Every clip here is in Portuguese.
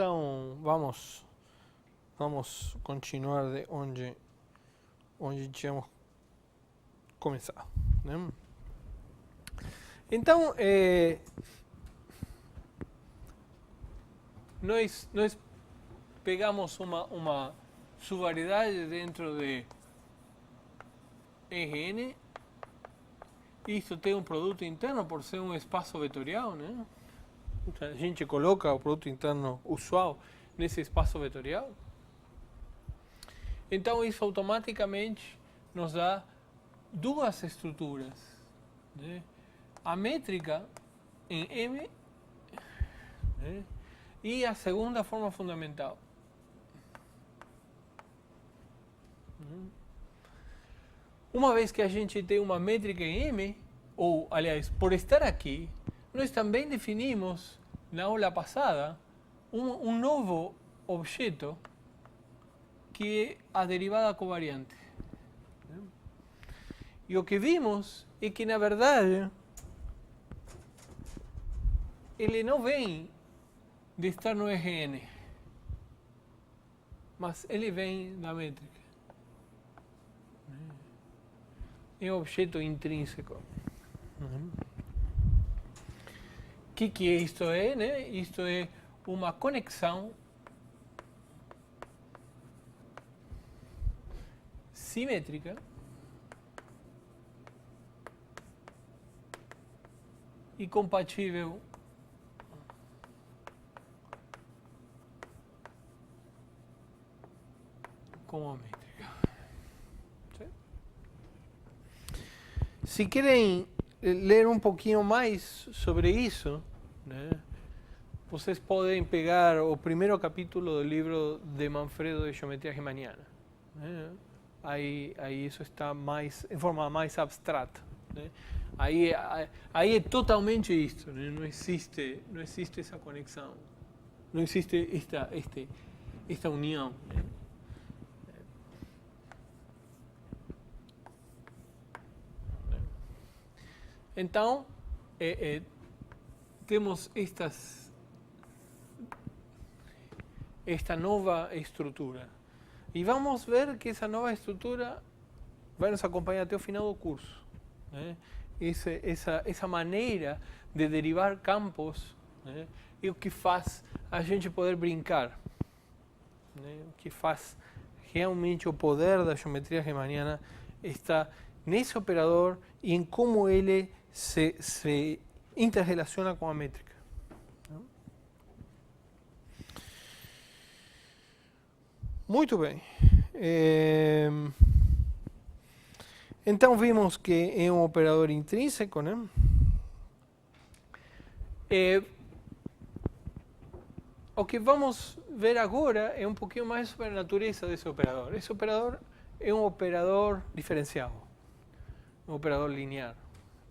Então, vamos continuar de onde tínhamos começado, né? Então, nós pegamos uma subvariedade dentro de Rn. Isto tem um produto interno por ser um espaço vetorial, né? A gente coloca o produto interno usual nesse espaço vetorial. Então, isso automaticamente nos dá duas estruturas, né? A métrica em M, né? E a segunda forma fundamental. Uma vez que a gente tem uma métrica em M, ou, aliás, por estar aqui, nós também definimos, na aula passada, um novo objeto que é a derivada covariante. E o que vimos é que, na verdade, ele não vem de estar no Rn, mas ele vem da métrica. É um objeto intrínseco. O que isto é, né? Isto é uma conexão simétrica e compatível com a métrica. Se querem ler um pouquinho mais sobre isso, né, vocês podem pegar o primeiro capítulo do livro de Manfredo de Geometria Riemanniana, né? Aí isso está mais em forma mais abstrata, né? Aí é totalmente isto, né? Não existe essa conexão, não existe esta união, né? Então, temos esta nova estrutura. E vamos ver que essa nova estrutura vai nos acompanhar até o final do curso, né? Essa maneira de derivar campos, né, é o que faz a gente poder brincar, né? O que faz realmente o poder da geometria riemanniana está nesse operador e em como ele se interrelaciona com a métrica. Muito bem. Então vimos que é um operador intrínseco, né? O que vamos ver agora é um pouquinho mais sobre a natureza desse operador. Esse operador é um operador diferencial, um operador linear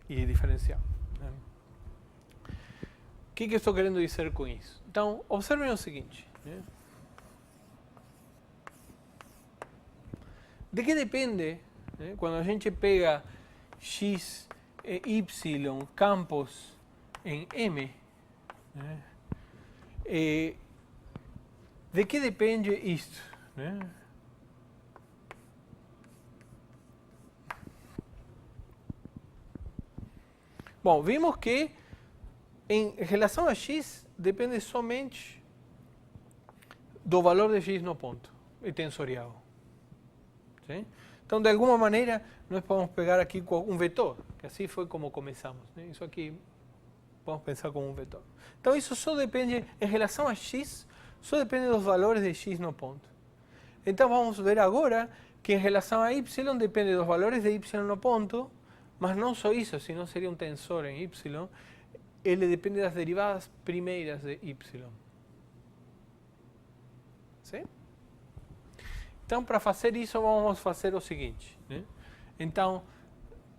e diferencial, né? O que eu estou querendo dizer com isso? Então, observem o seguinte, né? De que depende, né, quando a gente pega x e y campos em M, né, de que depende isto, né? Bom, vimos que em relação a x depende somente do valor de x no ponto e tensorial. ¿Sí? Então, de alguma maneira, nós podemos pegar aqui um vetor, que assim foi como começamos, né? Isso aqui podemos pensar como um vetor. Então, isso só depende, em relação a x, só depende dos valores de x no ponto. Então, vamos ver agora que em relação a y depende dos valores de y no ponto, mas não só isso, senão seria um tensor em y, ele depende das derivadas primeiras de y. ¿Sí? Então, para fazer isso, vamos fazer o seguinte, né? Então,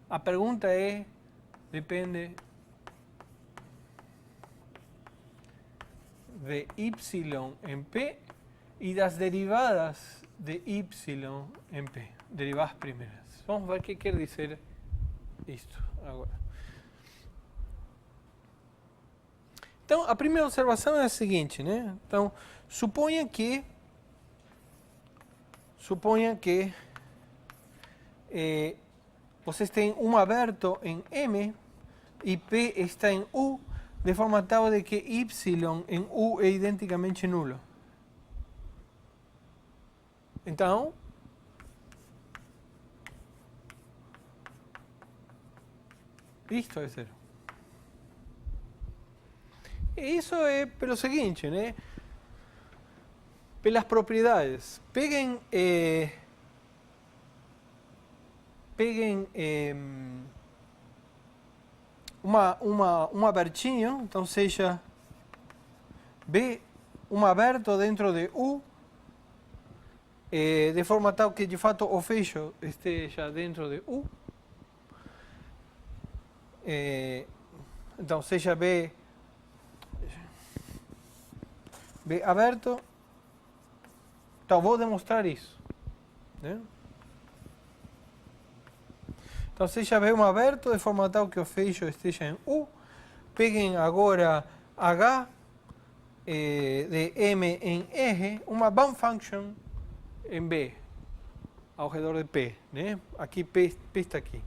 a pergunta é, depende de y em P e das derivadas de y em P, derivadas primeiras. Vamos ver o que quer dizer isto agora. Então, a primeira observação é a seguinte, né? Então, suponha que vocês têm um aberto em M e P está em U, de forma tal de que Y em U é identicamente nulo. Então, isto é zero. E isso é pelo seguinte, né? Pelas propriedades. Peguem um abertinho, então seja B um aberto dentro de U, de forma tal que de fato o fecho esteja dentro de U. Então seja B aberto. Então vou demonstrar isso, né? Então seja B um aberto de forma tal que o fecho esteja em U. Peguem agora H de M em R, uma bound function em B, ao redor de P, né? Aqui P está aqui.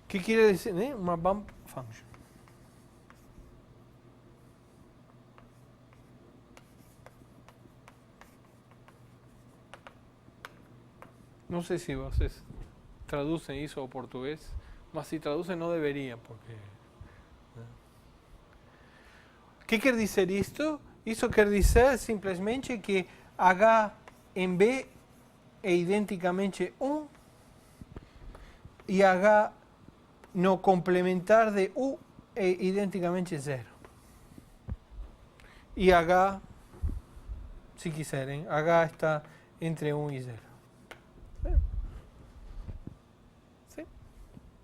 O que quer dizer, né? Uma bound function. Não sei se vocês traduzem isso ao português, mas se traduzem não deveriam, porque... O que quer dizer isto? Isso quer dizer simplesmente que H em B é identicamente 1 e H no complementar de U é identicamente 0. E H, se quiserem, H está entre 1 e 0. Sim?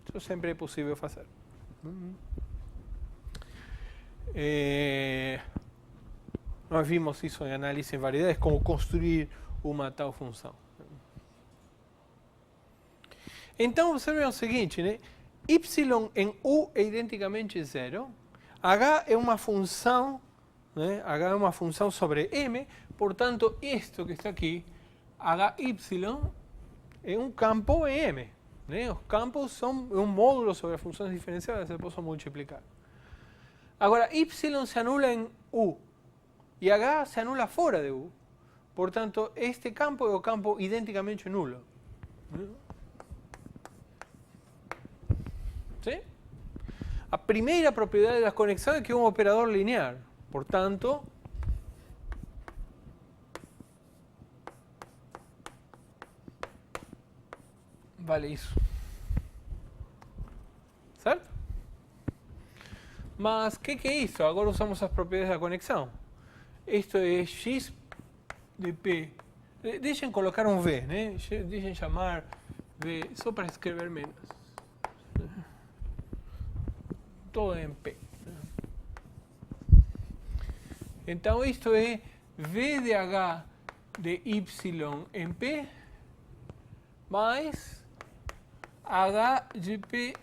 Isso sempre é possível fazer. Nós vimos isso em análise em variedades, como construir uma tal função. Então, observem o seguinte, né? Y em U é identicamente 0. H é uma função, né? H é uma função sobre M, portanto, isto que está aqui, HY, é um campo em M. Né? Os campos são um módulo sobre as funções diferenciadas, eu posso multiplicar. Agora, Y se anula em U e H se anula fora de U. Portanto, este campo é o campo identicamente nulo. ¿Sí? A primeira propriedade da conexão é que é um operador linear. Portanto, vale isso. Certo? Mas, o que é isso? Agora usamos as propriedades da conexão. Isto é x de P. Deixem colocar um V, né? Deixem chamar V, só para escrever menos. Todo em P. Então, isto é V de H de Y em P mais H de P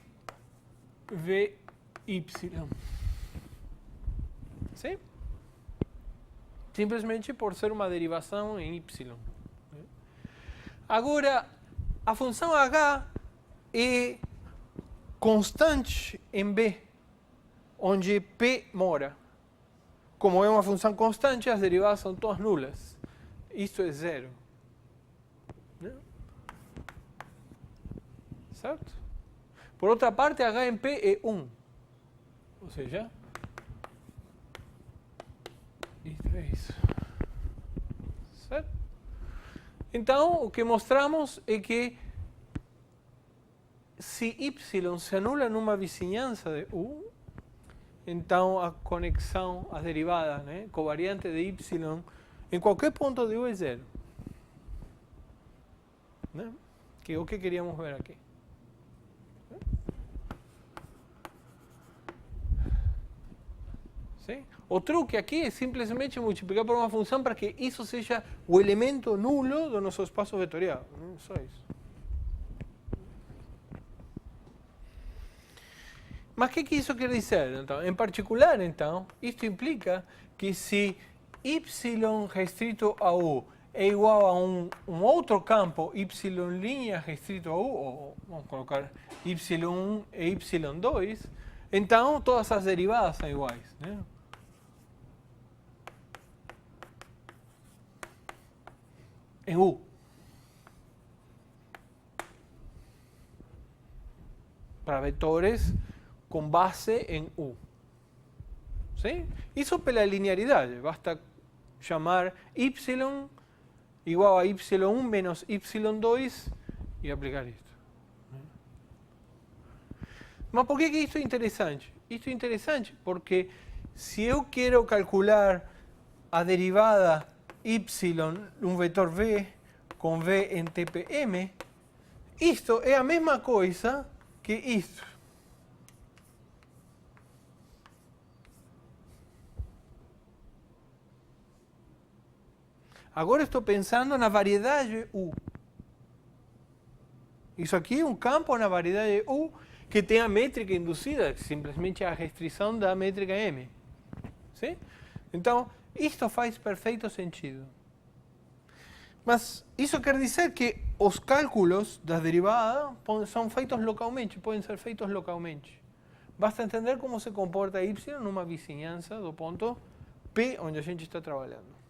V Y. ¿Sí? Simplesmente por ser uma derivação em Y. Agora, a função H é constante em B, onde P mora. Como é uma função constante, as derivadas são todas nulas. Isso é 0. Certo? Por outra parte, H em P é 1. Ou seja, isto é isso. Certo? Então, o que mostramos é que se Y se anula numa vizinhança de U, então a conexão, as derivadas, né, covariante de Y, em qualquer ponto de U é 0. Né? Que é o que queríamos ver aqui. Sim? O truque aqui é simplesmente multiplicar por uma função para que isso seja o elemento nulo do nosso espaço vetorial. Só isso. Mas o que isso quer dizer? Então, em particular, então, isto implica que se y restrito a u é igual a um outro campo y' restrito a u, ou vamos colocar y1 e y2, então todas as derivadas são iguais, né? Em u. Para vetores com base em u. ¿Sí? Isso pela linearidade. Basta chamar y igual a y1 menos y2 e aplicar isto. Mas por que isto é interessante? Isto é interessante porque se eu quero calcular a derivada y, um vetor v, com v em TPM, isto é a mesma coisa que isto. Agora estou pensando na variedade U. Isso aqui é um campo na variedade U que tem a métrica induzida, simplesmente a restrição da métrica M. Sim? Então, isto faz perfeito sentido. Mas isso quer dizer que os cálculos das derivadas são feitos localmente, podem ser feitos localmente. Basta entender como se comporta y numa vizinhança do ponto P onde a gente está trabalhando.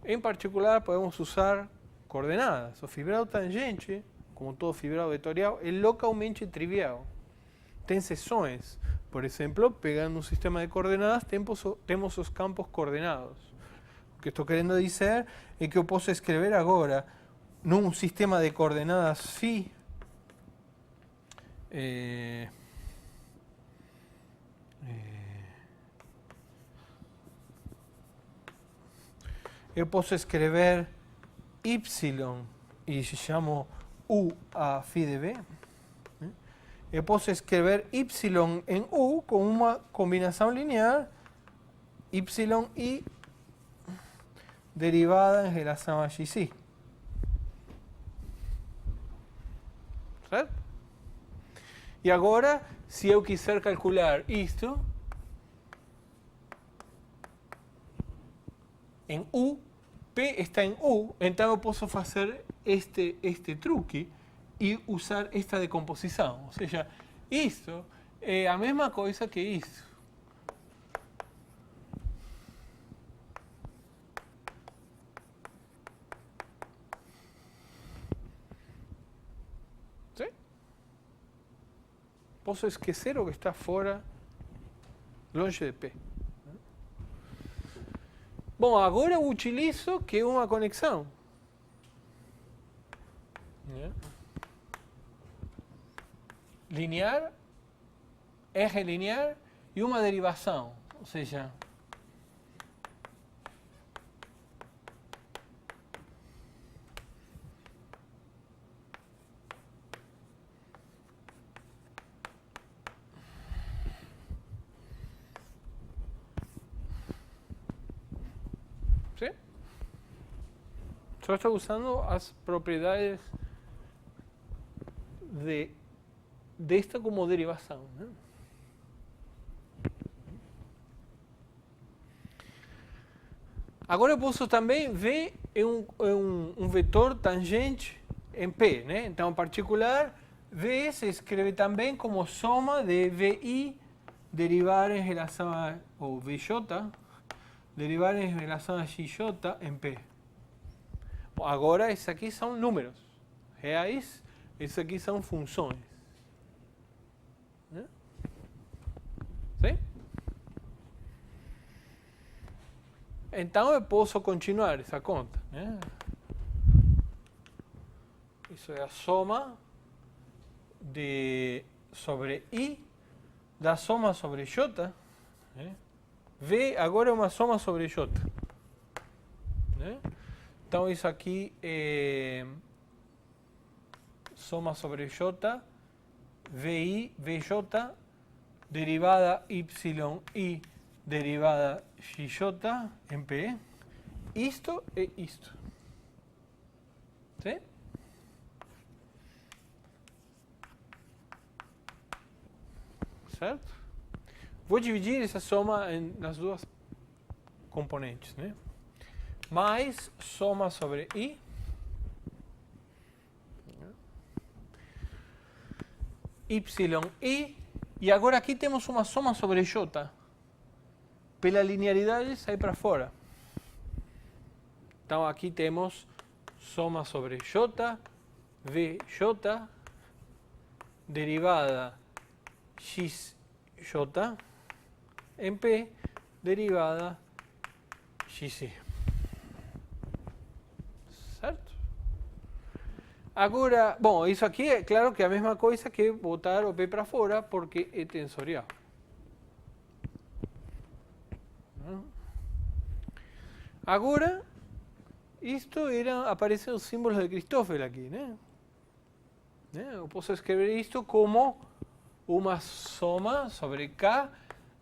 Em particular, podemos usar coordenadas. O fibrado tangente, como todo fibrado vetorial, é localmente trivial. Tem exceções. Por exemplo, pegando um sistema de coordenadas, temos os campos coordenados. O que estou querendo dizer é que eu posso escrever agora, num sistema de coordenadas phi, eu posso escrever y e chamo u a phi de b. Eu posso escrever y em u com uma combinação linear y e derivada em relação a xi. Certo? E agora, se eu quiser calcular isto, em U, P está em U, então eu posso fazer este truque e usar esta decomposição. Ou seja, isto é a mesma coisa que isso. Sim? Posso esquecer o que está fora, longe de P. Bom, agora eu utilizo que é uma conexão. Linear, eje linear e uma derivação. Ou seja, só estou usando as propriedades desta como derivação. Né? Agora eu posso também ver um vetor tangente em P. Né? Então, em particular, V se escreve também como soma de VI derivar em relação a, ou VJ, derivar em relação a XJ em P. Agora, esses aqui são números reais, esses aqui são funções. Né? Sim? Então, eu posso continuar essa conta. Né? Isso é a soma sobre I da soma sobre J. Né? V agora é uma soma sobre J. Né? Então, isso aqui é soma sobre J, VI, VJ, derivada YI, derivada XJ em P. Isto é isto. Sim? certo? Vou dividir essa soma nas duas componentes, né? Mais soma sobre I yi, e agora aqui temos uma soma sobre j. Pela linearidade sai para fora. Então aqui temos soma sobre j, vj, derivada xj em p, derivada xc. Certo? Agora, bom, isso aqui é claro que é a mesma coisa que botar o p para fora, porque é tensorial. Agora, aparecem os símbolos de Christoffel aqui, né? Eu posso escrever isto como uma soma sobre k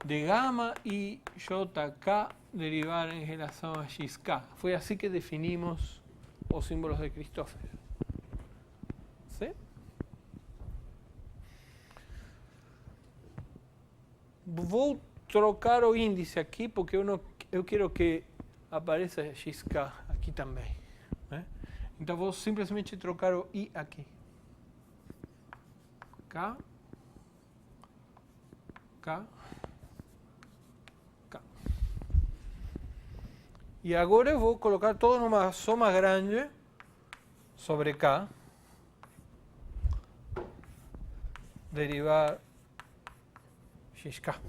de gama e jk derivada em relação a xk. Foi assim que definimos os símbolos de Christoffel. ¿Sí? Vou trocar o índice aqui porque eu quero que apareça xk aqui também, né? Então vou simplesmente trocar o i aqui. K, K, K. E agora eu vou colocar tudo numa soma grande sobre K. Derivar xk.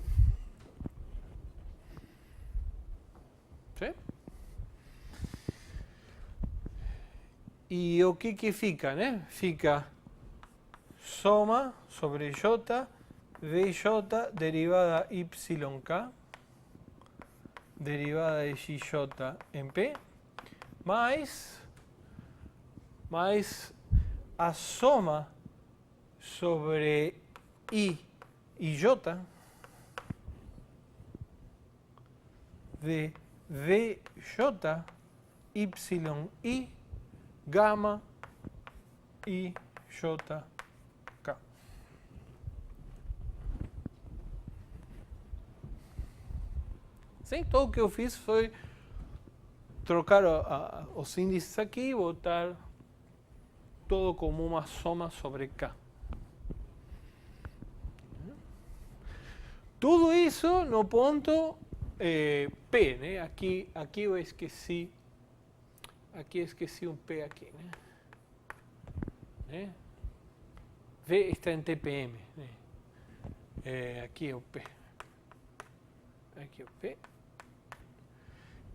¿Sí? E o que fica, né? Fica soma sobre j, vj, derivada yk, derivada de xj em p, mais a soma sobre i e j de vj, yi, gama e jk. Sim, tudo o que eu fiz foi trocar os índices aqui e botar tudo como uma soma sobre k. Tudo isso no ponto P, né? Aqui eu esqueci um P aqui, né? V está em TPM, né? Aqui é o P. Aqui é o P.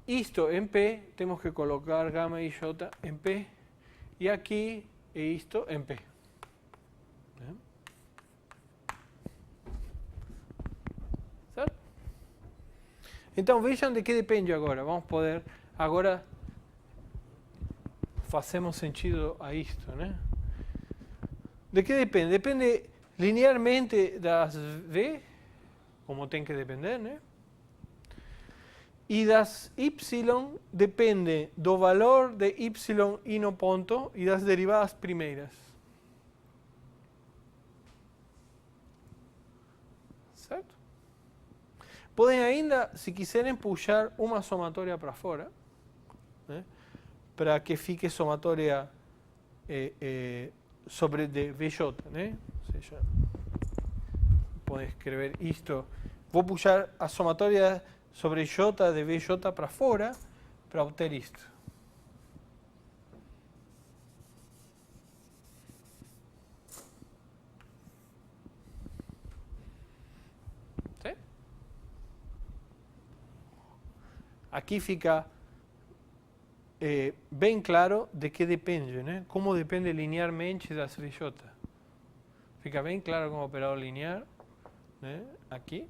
Isto em P, temos que colocar gama e J em P. E aqui é isto em P. Né? Certo? Então vejam de que depende agora. Vamos poder, agora fazemos sentido a isto, né? De que depende? Depende linearmente das V, como tem que depender, né? E das y depende do valor de y e no ponto e das derivadas primeiras. Certo? Podem ainda, se quiserem, puxar uma somatória para fora, né? Para que fique somatória sobre de VJ, né? Ou seja, podem escrever isto. Vou puxar a somatória sobre J de VJ para fora para obter isto. ¿Sí? Aqui fica bem claro de que depende, né? Como depende linearmente das VJ. Fica bem claro como operador linear, né? Aqui.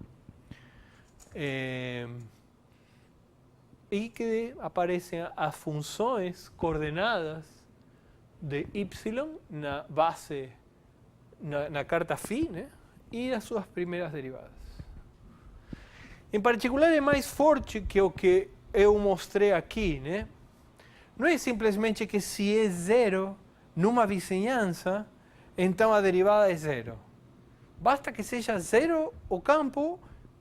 E que aparecem as funções coordenadas de y na base, na carta φ, né? E as suas primeiras derivadas. Em particular, é mais forte que o que eu mostrei aqui, né? Não é simplesmente que se é zero numa vizinhança, então a derivada é zero. Basta que seja zero o campo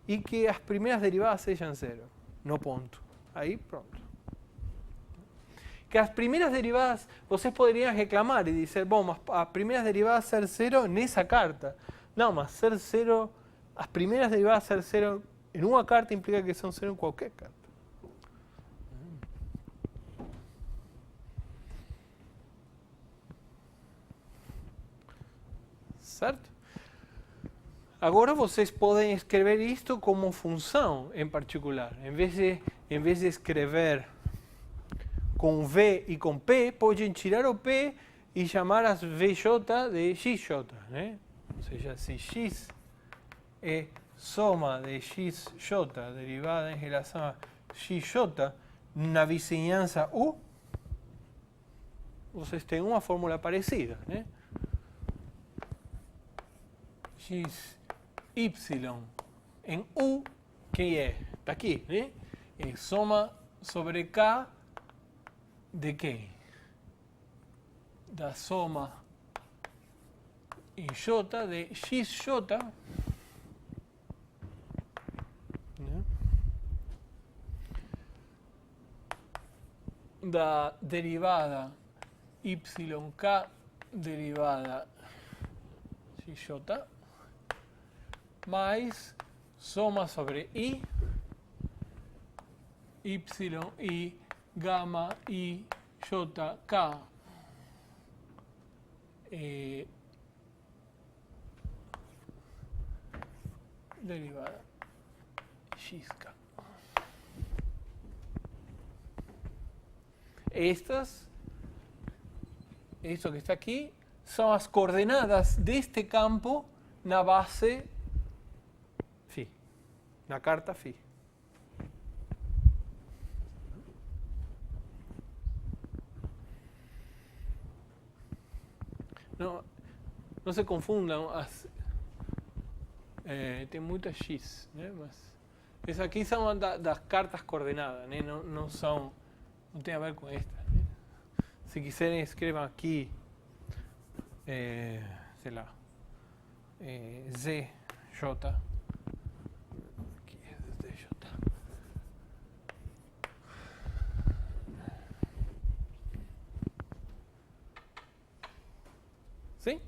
e que as primeiras derivadas sejam zero no ponto. Aí, pronto. Que as primeiras derivadas, vocês poderiam reclamar e dizer, bom, mas as primeiras derivadas ser zero nessa carta. Não, mas ser zero, as primeiras derivadas ser zero em uma carta implica que são zero em qualquer carta. Certo? Agora vocês podem escrever isto como função em particular. Em vez de escrever com V e com P, podem tirar o P e chamar as VJ de XJ. Né? Ou seja, se X é soma de XJ derivada em relação a XJ na vizinhança U, vocês têm uma fórmula parecida. Né? X, Y em U, que é? Está aqui, né? É soma sobre K de quem? Da soma em J de XJ, né? Da derivada YK derivada XJ mais soma sobre I, Y, I, gamma, I, J, K, derivada XK. Esto que está aquí, son las coordenadas de este campo na base φ, na carta φ. Não se confundam, tem muitas X, né? Mas essas aqui são das cartas coordenadas, né? Não tem a ver com esta. Né? Se quiserem, escrevam aqui, sei lá, ZJ. Aqui é ZJ. Sim?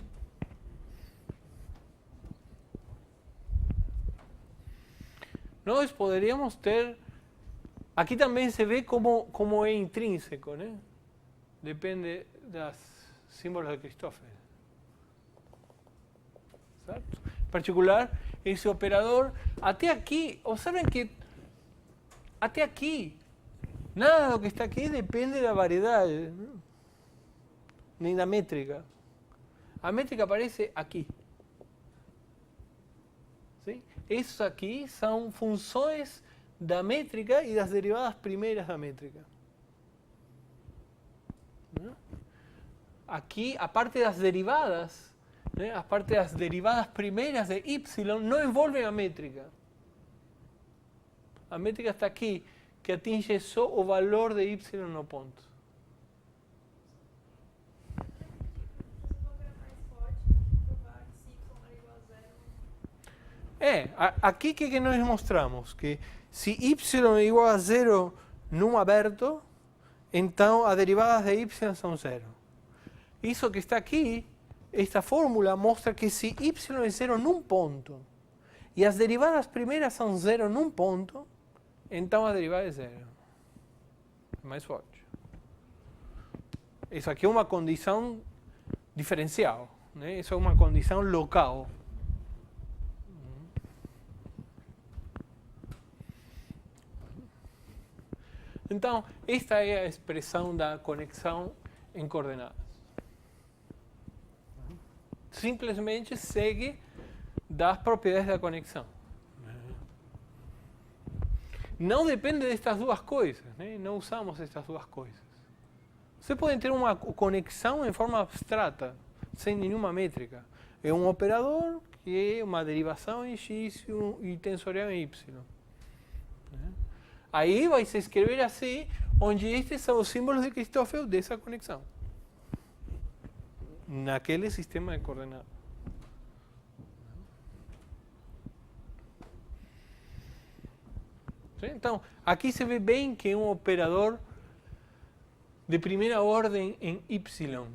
Nós poderíamos ter... Aqui também se vê como é intrínseco, né? Depende das símbolos de Christoffel. Certo? Em particular, esse operador, até aqui, observem que até aqui, nada do que está aqui depende da variedade, né? Nem da métrica. A métrica aparece aqui. ¿Sí? Esses aqui são funções da métrica e das derivadas primeiras da métrica. ¿No? Aqui, a parte das derivadas, né? A parte das derivadas primeiras de y não envolvem a métrica. A métrica está aqui, que atinge só o valor de y no ponto. Aqui que nós mostramos? Que se y é igual a zero num aberto, então as derivadas de y são zero. Isso que está aqui, esta fórmula mostra que se y é zero num ponto e as derivadas primeiras são zero num ponto, então a derivada é zero. É mais forte. Isso aqui é uma condição diferencial, né? Isso é uma condição local. Então, esta é a expressão da conexão em coordenadas. Simplesmente segue das propriedades da conexão. Não depende destas duas coisas, né? Não usamos estas duas coisas. Você pode ter uma conexão em forma abstrata, sem nenhuma métrica. É um operador que é uma derivação em x e tensorial em y. Aí vai se escrever assim, onde estes são os símbolos de Christoffel dessa conexão. Naquele sistema de coordenadas. ¿Sí? Então, aqui se vê bem que é um operador de primeira ordem em Y.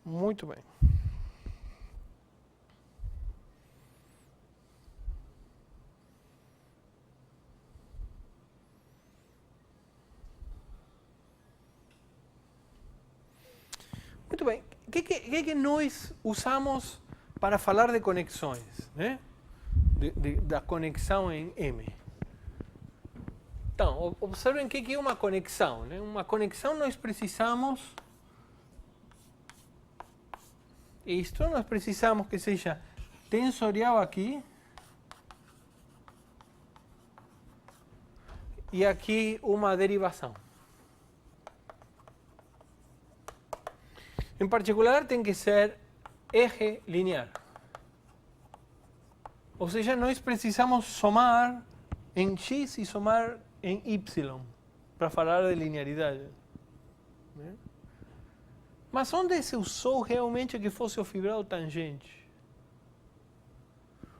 Muito bem. Muito bem. O que nós usamos para falar de conexões? Né? Da conexão em M. Então, observem o que é uma conexão. Né? Uma conexão nós precisamos... Isto nós precisamos que seja tensorial aqui e aqui uma derivação. Em particular, tem que ser eje linear. Ou seja, nós precisamos somar em x e somar em y para falar de linearidade. Né? Mas onde se usou realmente que fosse o fibrado tangente?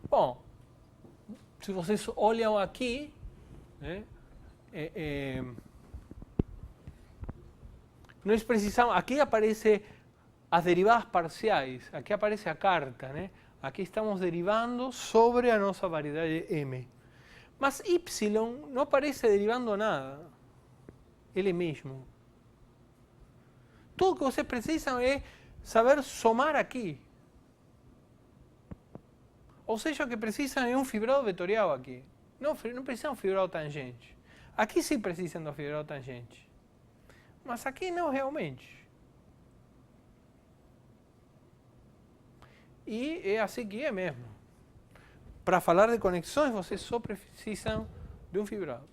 Bom, se vocês olham aqui, né, nós precisamos, aqui aparece as derivadas parciais, aqui aparece a carta, né? Aqui estamos derivando sobre a nossa variedade M. Mas Y não aparece derivando nada, ele mesmo. Tudo que vocês precisam é saber somar aqui. Ou seja, o que precisam é um fibrado vetorial aqui. Não precisam um fibrado tangente. Aqui sim precisam do fibrado tangente. Mas aqui não realmente. E é assim que é mesmo. Para falar de conexões, vocês só precisam de um fibrado.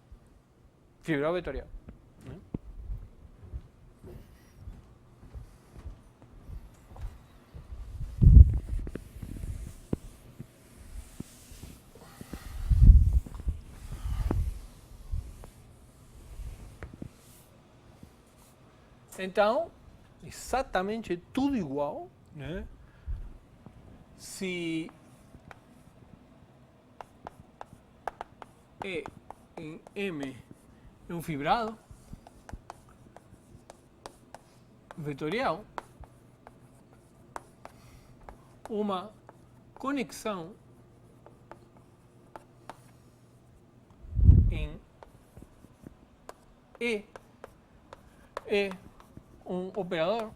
Fibrado vetorial. Né? Então, exatamente tudo igual, né? Se E em M é um fibrado vetorial, uma conexão em E é um operador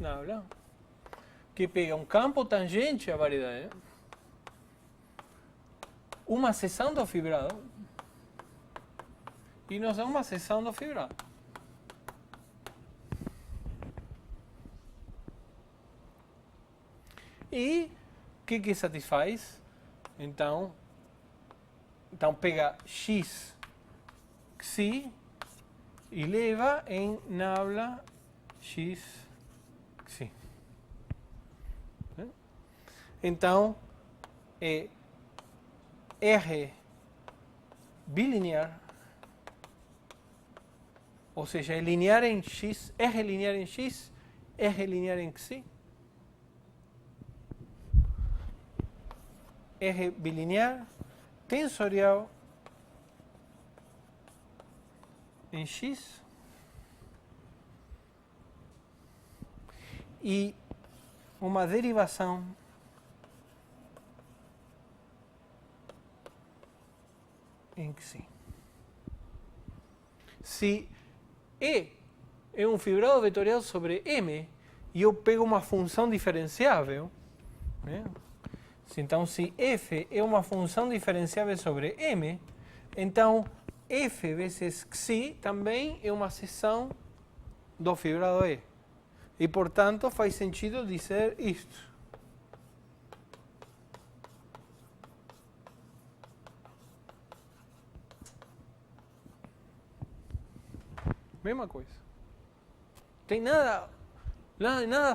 nabla que pega um campo tangente à variedade, uma seção do fibrado e nos dá uma seção do fibrado. E o que satisfaz? Então pega x xi e leva em nabla x xi. Então é R bilinear, ou seja, é linear em x, R linear em x, R linear em xi. R bilinear, tensorial em x e uma derivação em xi. Se E é um fibrado vetorial sobre M e eu pego uma função diferenciável, né? Então, se f é uma função diferenciável sobre M, então f vezes xi também é uma seção do fibrado E. E, portanto, faz sentido dizer isto. Mesma coisa. Tem nada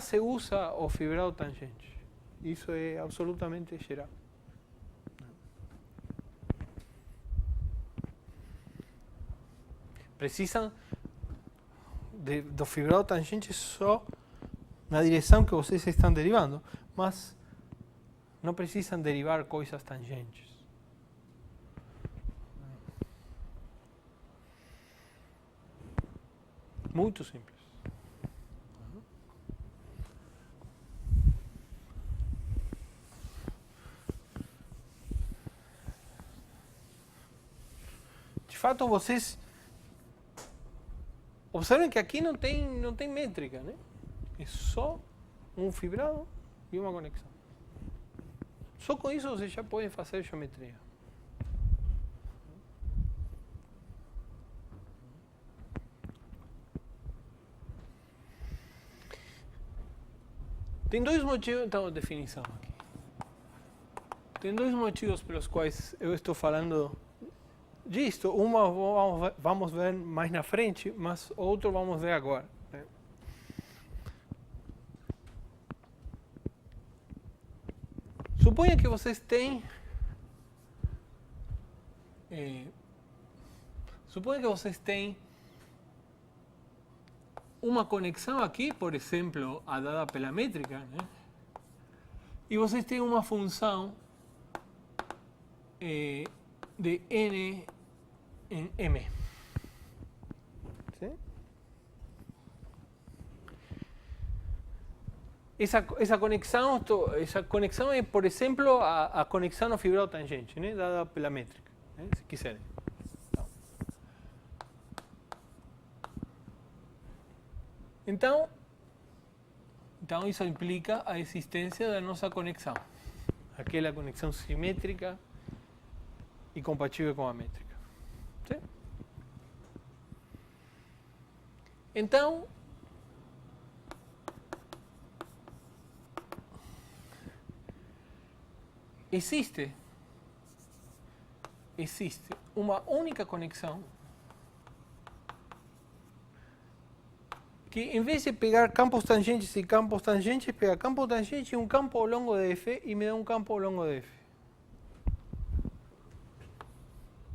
se usa o fibrado tangente. Isso é absolutamente geral. Precisam do fibrado tangente só na direção que vocês estão derivando, mas não precisam derivar coisas tangentes. Muito simples. De fato, vocês observem que aqui não tem métrica, né? É só um fibrado e uma conexão. Só com isso vocês já podem fazer geometria. Tem dois motivos, então, definição aqui. Tem dois motivos pelos quais eu estou falando disto. Uma vamos ver mais na frente, mas outro vamos ver agora. Né? Suponha que vocês têm... suponha que vocês têm uma conexão aqui, por exemplo, a dada pela métrica, né? E vocês têm uma função de n em m. ¿Sí? Essa conexão é, por exemplo, a conexão ao fibrado tangente, né? Dada pela métrica, né? Se quiserem. Então, isso implica a existência da nossa conexão. Aquela conexão simétrica e compatível com a métrica. ¿Sí? Então, existe uma única conexão que, em vez de pegar campos tangentes e campos tangentes, pega campo tangente e um campo ao longo de F e me dá um campo ao longo de F.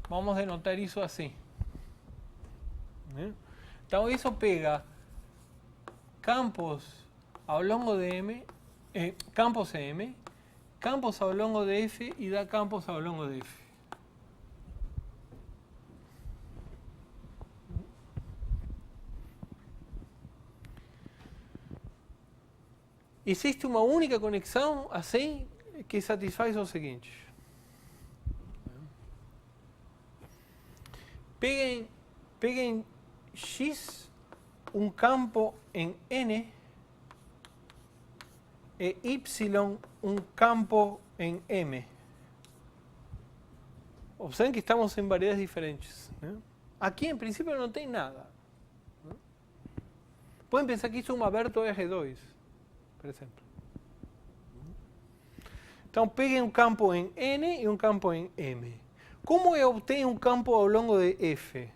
Vamos denotar isso assim. Então, isso pega campos ao longo de M, campos em M, campos ao longo de F e dá campos ao longo de F. Existe uma única conexão assim que satisfaz o seguinte. Peguem X, um campo em N, e Y, um campo em M. Observen que estamos em variedades diferentes. Né? Aqui, em princípio, não tem nada. Né? Podem pensar que isso é uma aberto R2. Por exemplo. Então, peguem um campo em N e um campo em M. Como eu obtenho um campo ao longo de F?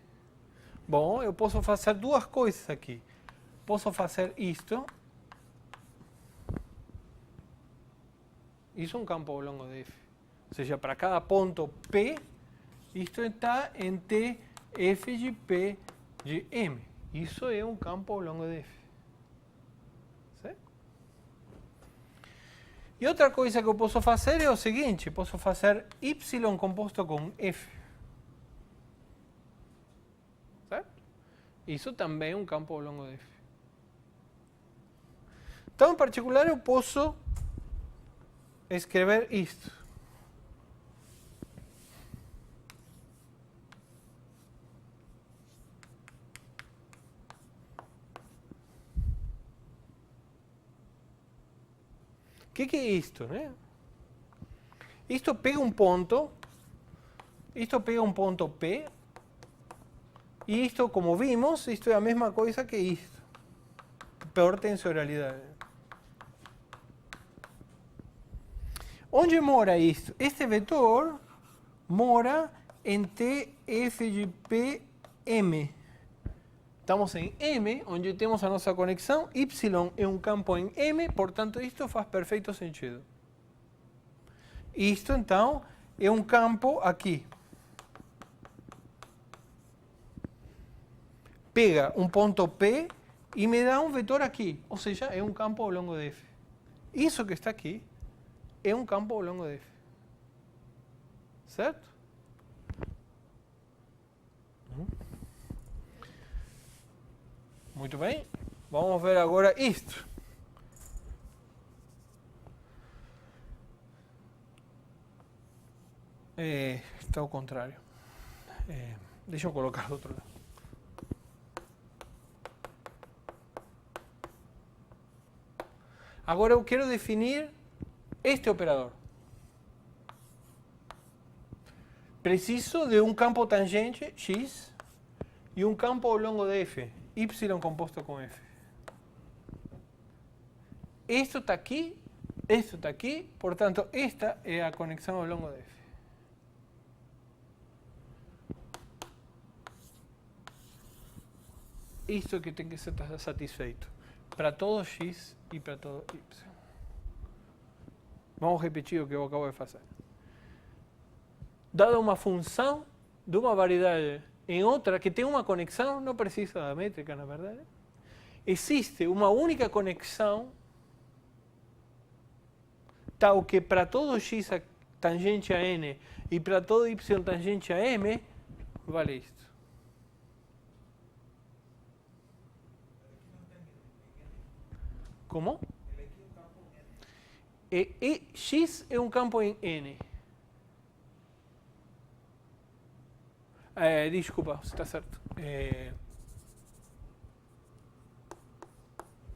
Bom, eu posso fazer duas coisas aqui. Posso fazer isto. Isso é um campo ao longo de F. Ou seja, para cada ponto P, isto está em T, F de P de M. Isso é um campo ao longo de F. E outra coisa que eu posso fazer é o seguinte, posso fazer Y composto com F. Certo? Isso também é um campo ao longo de F. Então, em particular, eu posso escrever isto. O que é isto, né? Isto pega um ponto P, e isto, como vimos, isto é a mesma coisa que isto. Pior tensorialidade. Onde mora isto? Este vetor mora em TF de PM. Estamos em M, onde temos a nossa conexão. Y é um campo em M, portanto, isto faz perfeito sentido. Isto, então, é um campo aqui. Pega um ponto P e me dá um vetor aqui, ou seja, é um campo ao longo de F. Isso que está aqui é um campo ao longo de F. Certo? Muito bem. Vamos ver agora isto. Está ao contrário. Deixa eu colocar do outro lado. Agora eu quero definir este operador. Preciso de um campo tangente x e um campo ao longo de f, y composto com f. Isto está aqui, portanto, esta é a conexão ao longo de f. Isto que tem que ser satisfeito para todo x e para todo y. Vamos repetir o que eu acabo de fazer. Dada uma função de uma variedade em outra que tem uma conexão, não precisa da métrica, na verdade, existe uma única conexão tal que para todo x tangente a n e para todo y tangente a m, vale isto. Como? X é um campo em N. Desculpa, você está certo.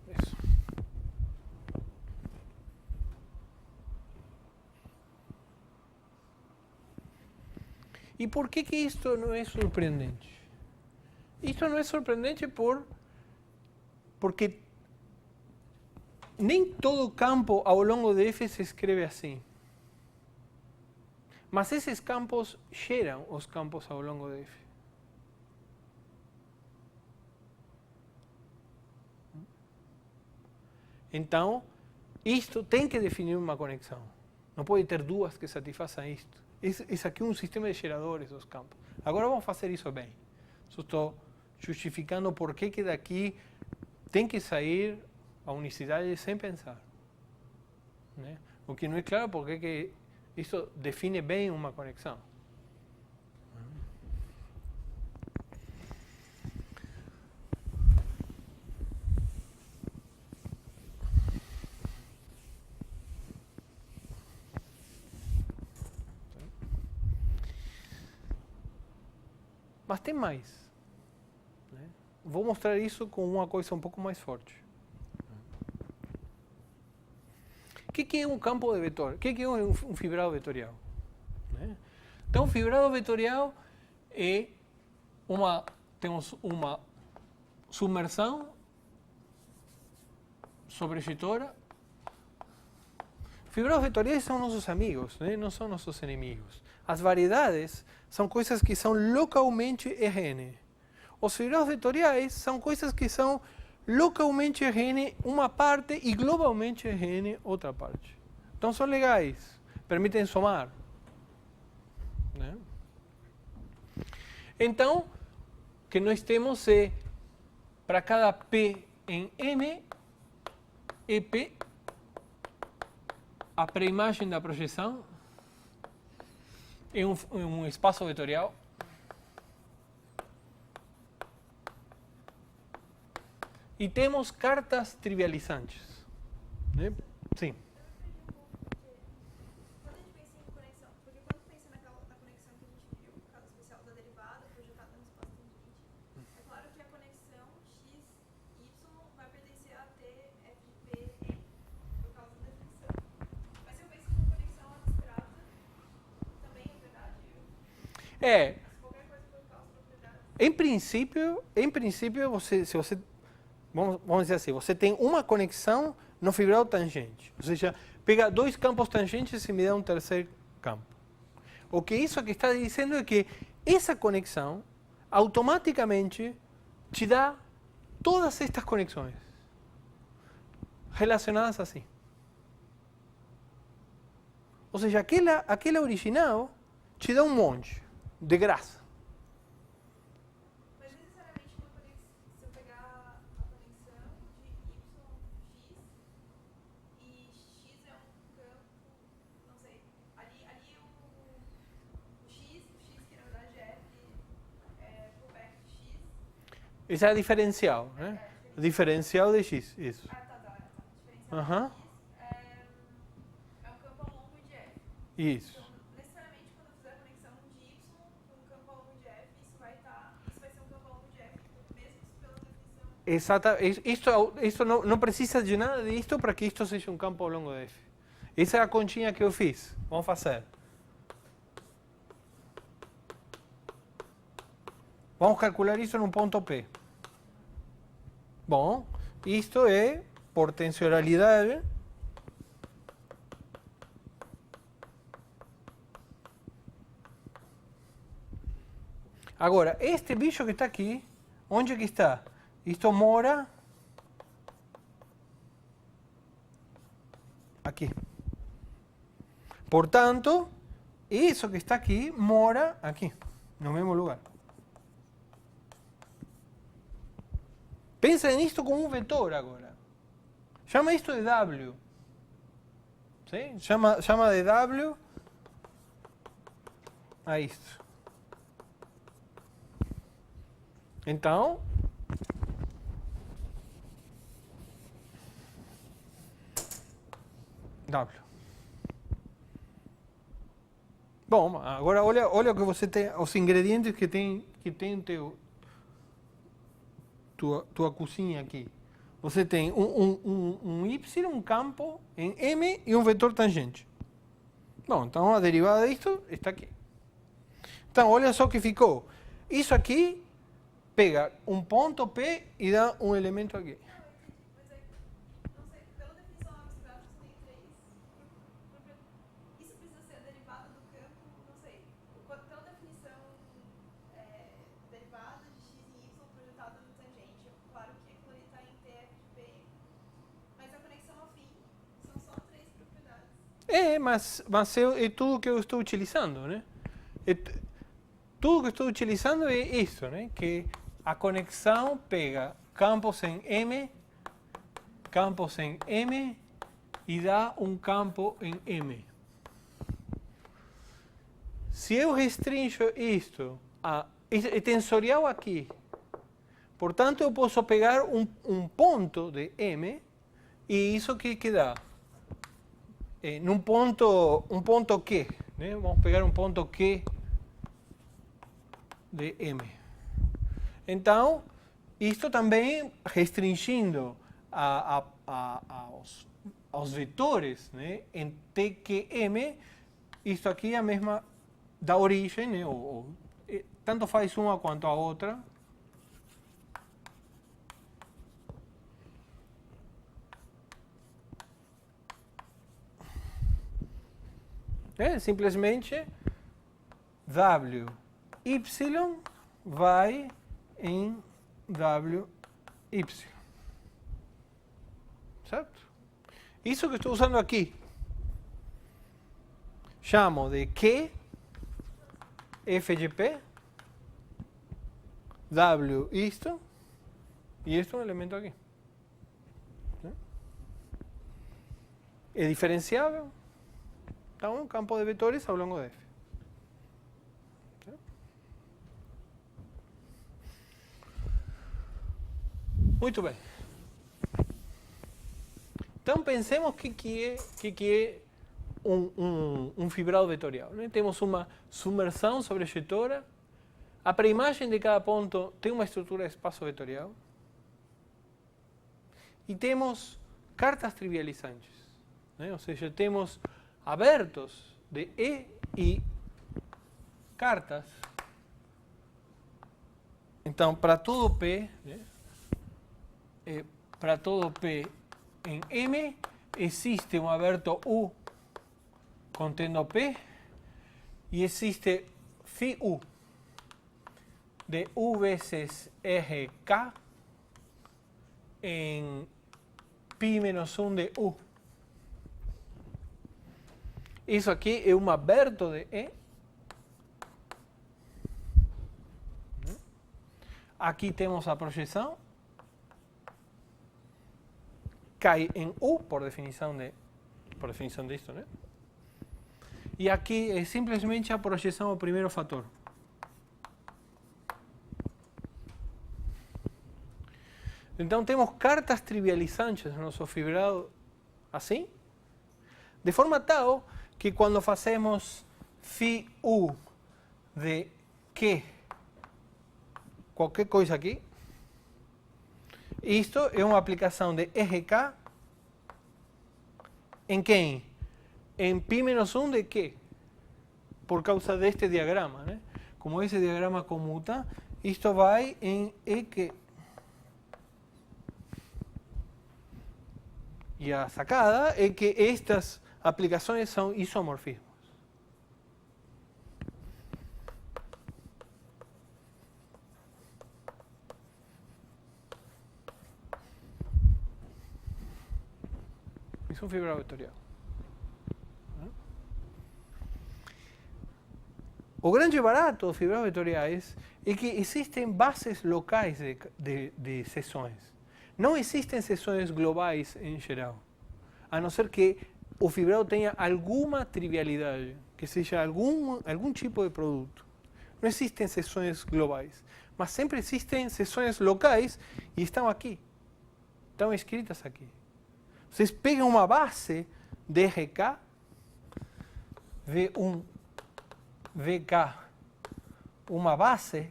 Isso. E por que isto não é surpreendente? Isto não é surpreendente porque nem todo campo ao longo de F se escreve assim. Mas esses campos geram os campos ao longo de F. Então, isto tem que definir uma conexão. Não pode ter duas que satisfaçam isto. Esse aqui é um sistema de geradores dos campos. Agora vamos fazer isso bem. Só estou justificando por que daqui tem que sair a unicidade sem pensar. Né? O que não é claro porque que isso define bem uma conexão. Mas tem mais. Né? Vou mostrar isso com uma coisa um pouco mais forte. O que é um campo de vetor? O que é um fibrado vetorial? Né? Então, fibrado vetorial é temos uma submersão sobrejetora. Fibrados vetoriais são nossos amigos, né? Não são nossos inimigos. As variedades são coisas que são localmente Rn. Os fibrados vetoriais são coisas que são localmente Rn uma parte e globalmente Rn outra parte. Então são legais, permitem somar. Né? Então, o que nós temos é, para cada P em M, EP, a pré-imagem da projeção, é um espaço vetorial. E temos cartas trivializantes. Né? Sim. Quando a gente pensa em conexão, porque quando pensa na conexão que a gente viu, o caso especial da derivada projetada no espaço tangente, é claro que a conexão x, y vai pertencer a T, F de P, N, por causa da definição. Mas se eu penso numa conexão abstrata, também é verdade? Qualquer coisa por causa da propriedade. Em princípio, se você vamos dizer assim, você tem uma conexão no fibrado tangente. Ou seja, pega dois campos tangentes e me dá um terceiro campo. O que isso aqui está dizendo é que essa conexão automaticamente te dá todas estas conexões relacionadas assim. Ou seja, aquela original te dá um monte, de graça. Mas necessariamente uma conexão, se eu pegar a conexão Esse é diferencial, né? Diferencial de x, isso. Diferencial Aham. de x é um campo ao longo de f. Isso. Então, necessariamente, quando eu fizer a conexão de y com um campo ao longo de f, isso vai ser um campo ao longo de f, mesmo pela definição. Exato. Isto não precisa de nada disto para que isto seja um campo ao longo de f. Essa é a continha que eu fiz. Vamos fazer. Vamos calcular isso num ponto P. Bom, isto é por tensoralidade. Agora, este bicho que está aqui, onde que está? Isto mora aqui. Portanto, isso que está aqui mora aqui, no mesmo lugar. Pensa nisto como um vetor agora. Chama isto de W. ¿Sí? Chama de W a isto. Então, W. Bom, agora olha o que você tem, os ingredientes que tem tua cozinha aqui. Você tem um Y, um campo em M e um vetor tangente. Bom, então a derivada disto está aqui. Então, olha só o que ficou. Isso aqui pega um ponto P e dá um elemento aqui. Mas aí, não sei, pela definição abstrata, você tem três. Isso precisa ser a derivada do campo, não sei. Pela definição derivada de x e y projetada no tangente, claro que aquilo ali está em TF de P. Mas a conexão afim são só três propriedades. Mas é tudo que eu estou utilizando, né? Tudo que eu estou utilizando é isso, né? Que a conexão pega campos em M e dá um campo em M. Se eu restringo isto, é tensorial aqui. Portanto, eu posso pegar um ponto de M e isso que dá? Um ponto Q, né? Vamos pegar um ponto Q de M. Então, isto também restringindo aos vetores, né, em TQM, isto aqui é a mesma da origem, né, tanto faz uma quanto a outra. Simplesmente W, Y vai em W, Y. Certo? Isso que estou usando aqui, chamo de Q, F de P, W isto, e isto é um elemento aqui. É diferenciável. Então, um campo de vetores ao longo de F. Muito bem. Então, pensemos que é um fibrado vetorial, né? Temos uma submersão sobre a ejetora. A pré-imagem de cada ponto tem uma estrutura de espaço vetorial. E temos cartas trivializantes, né? Ou seja, temos abertos de E e cartas. Então, para todo P, né? Para todo P em M, existe um aberto U contendo P e existe φ U de U vezes RK em π menos 1 de U. Isso aqui é um aberto de E. Aqui temos a projeção. Cai em U por definição disto, né? E aqui é simplesmente a projeção ao primeiro fator. Então temos cartas trivializantes no nosso fibrado assim, de forma tal que quando fazemos φ u de Q, qualquer coisa aqui, isto é uma aplicação de RK em quem? Em π-1 de Q, por causa deste diagrama, né? Como esse diagrama comuta, isto vai em EQ. E a sacada é que estas aplicações são isomorfismos. Isso é um fibrado vetorial. O grande barato dos fibrados vetoriais é que existem bases locais de seções. Não existem seções globais em geral, a não ser que o fibrado tenha alguma trivialidade, que seja algum tipo de produto. Não existem seções globais, mas sempre existem seções locais e estão aqui, estão escritas aqui. Vocês pegam uma base de RK, V1, VK, uma base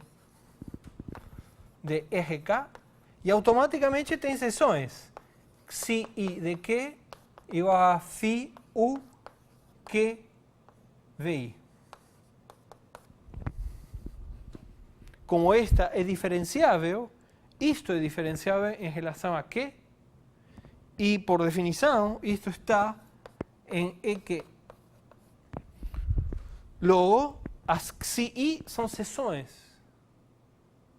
de RK, e automaticamente tem seções. Xi I de Q igual a Φ U Q VI. Como esta é diferenciável, isto é diferenciável em relação a Q, e por definição, isto está em EQ. Logo, as Xi são seções,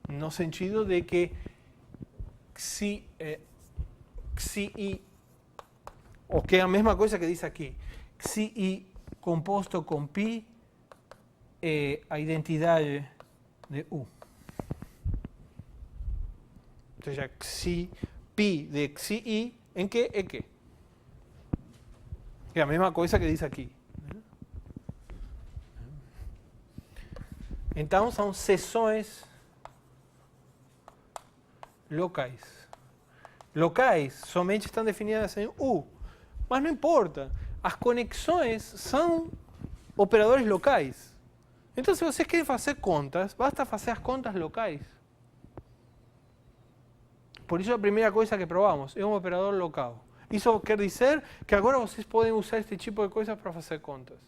no sentido de que Xi, o que é a mesma coisa que diz aqui, Xi composto com π é a identidade de U. Ou seja, π de Xi em que é que? É a mesma coisa que diz aqui. Então, são seções locais. Locais somente estão definidas em U, mas não importa. As conexões são operadores locais. Então, se vocês querem fazer contas, basta fazer as contas locais. Por isso, a primeira coisa que provamos é um operador local. Isso quer dizer que agora vocês podem usar este tipo de coisas para fazer contas.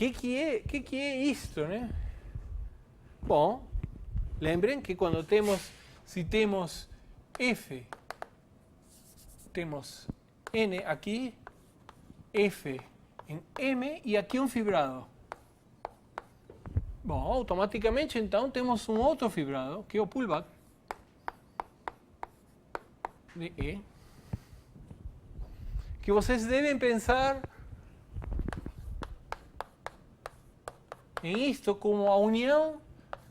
que é isto, né? Bom, lembrem que quando se temos F, temos N aqui, F em M e aqui um fibrado. Bom, automaticamente então temos um outro fibrado, que é o pullback de E, que vocês devem pensar em isto como a união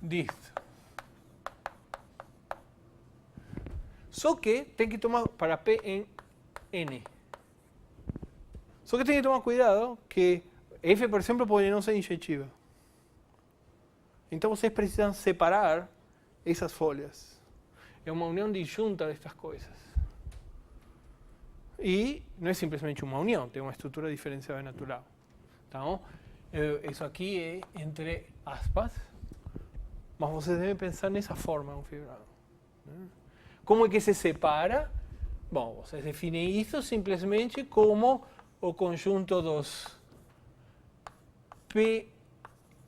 disto. Só que tem que tomar para P em N. Só que tem que tomar cuidado que F, por exemplo, pode não ser injetiva. Então vocês precisam separar essas folhas. É uma união disjunta destas coisas. E não é simplesmente uma união, tem uma estrutura diferencial natural. Então, isso aqui é entre aspas, mas vocês devem pensar nessa forma, um fibrado. Como é que se separa? Bom, vocês definem isso simplesmente como o conjunto dos P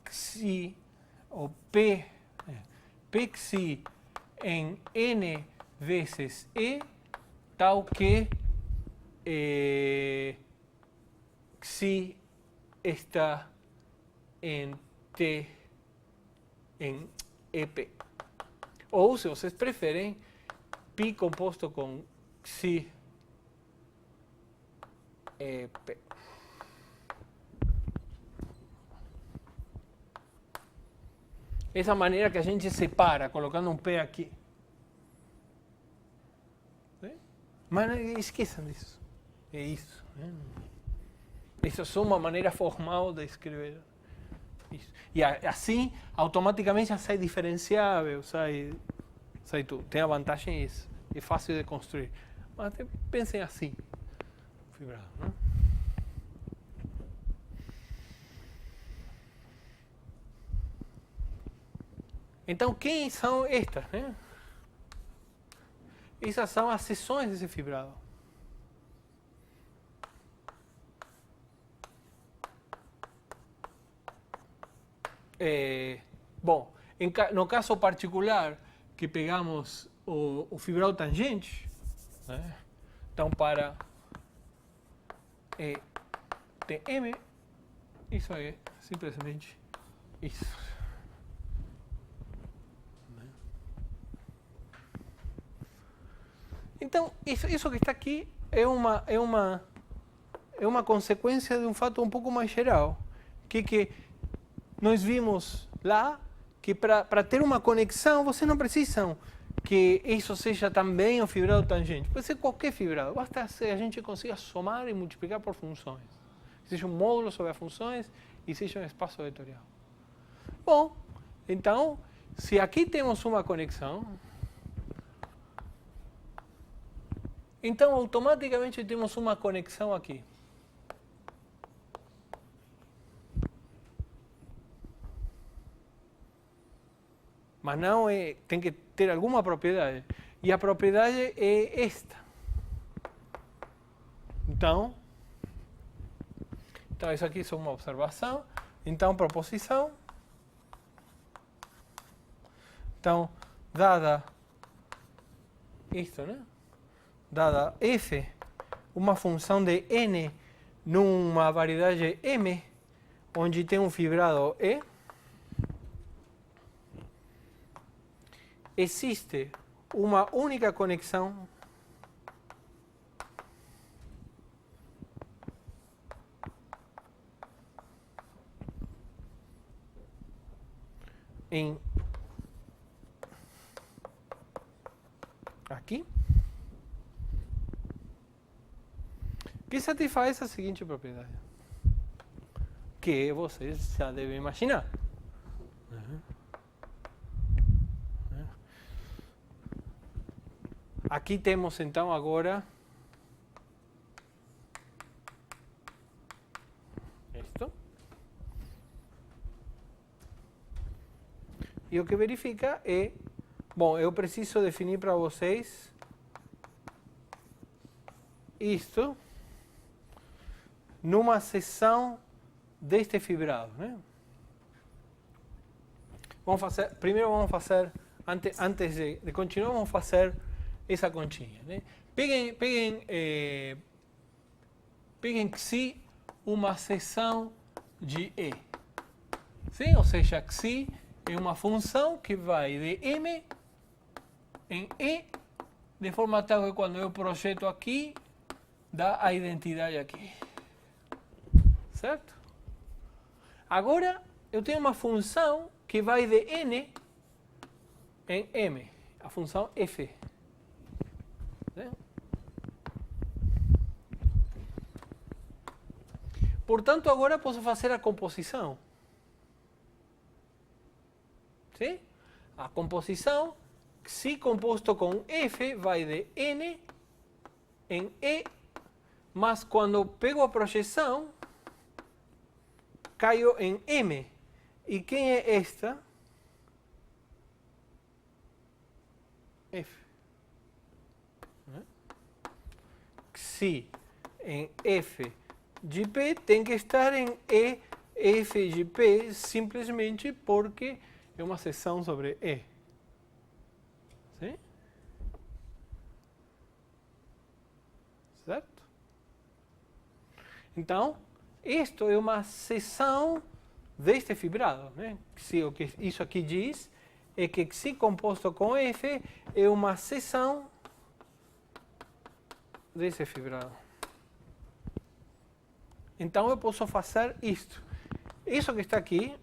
xi, ou P xi em N vezes E, tal que xi está em T em EP. Ou, se vocês preferem, π composto com xi EP. Essa maneira que a gente separa, colocando um P aqui. Mas esqueçam disso. É isso. Né? Isso é só uma maneira formal de escrever. Isso. E assim, automaticamente já sai diferenciável, sai tudo. Tem a vantagem isso. É fácil de construir. Mas pensem assim. Fibrado, né? Então, quem são estas? Né? Essas são as seções desse fibrado. Bom, no caso particular que pegamos o fibrado tangente, né? Então para TM, isso é simplesmente isso. Então, isso que está aqui é uma consequência de um fato um pouco mais geral, que nós vimos lá que para ter uma conexão, vocês não precisam que isso seja também o fibrado tangente. Pode ser qualquer fibrado, basta se a gente consiga somar e multiplicar por funções. Seja um módulo sobre as funções e seja um espaço vetorial. Bom, então, se aqui temos uma conexão, então automaticamente temos uma conexão aqui. Mas não é, tem que ter alguma propriedade. E a propriedade é esta. Então isso aqui é uma observação. Então, proposição. Então, dada isto, né? Dada f, uma função de n numa variedade m, onde tem um fibrado E, existe uma única conexão aqui que satisfaz a seguinte propriedade, que vocês já devem imaginar. Aqui temos então agora isto. E o que verifica é, bom, eu preciso definir para vocês isto numa seção deste fibrado, né? Primeiro vamos fazer, antes de continuar, vamos fazer essa continha, né? Peguem xi uma seção de E. Sim? Ou seja, xi é uma função que vai de M em E, de forma tal que quando eu projeto aqui, dá a identidade aqui. Certo? Agora, eu tenho uma função que vai de N em M, a função F. Portanto, agora posso fazer a composição. Sim? A composição, xi composto com F, vai de N em E, mas quando pego a projeção, caio em M. E quem é esta? F. Xi em F de P tem que estar em E F de P simplesmente porque é uma seção sobre E. Sim? Certo? Então, isto é uma seção deste fibrado, né? O que isso aqui diz é que xi composto com F é uma seção desse fibrado. Então eu posso fazer isto. Isso que está aqui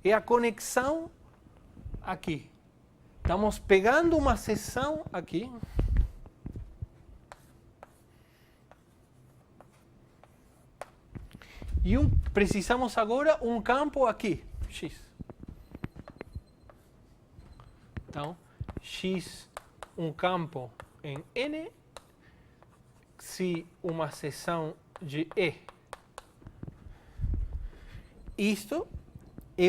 é a conexão aqui. Estamos pegando uma seção aqui E precisamos agora um campo aqui, x. Então, x, um campo em N, se uma seção de E. Isto é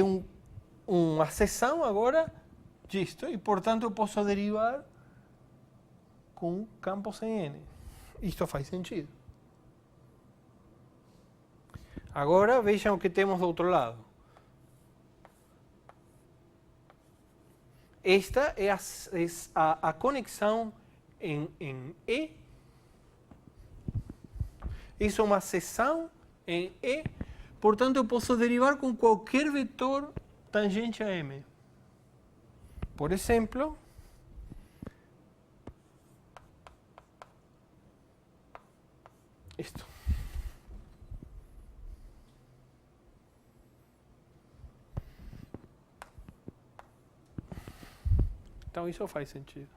uma seção agora disto, e portanto eu posso derivar com campos em N. Isto faz sentido. Agora vejam o que temos do outro lado. Esta é a conexão em E. Isso é uma seção em E. Portanto, eu posso derivar com qualquer vetor tangente a M. Por exemplo, isto. Então, isso faz sentido.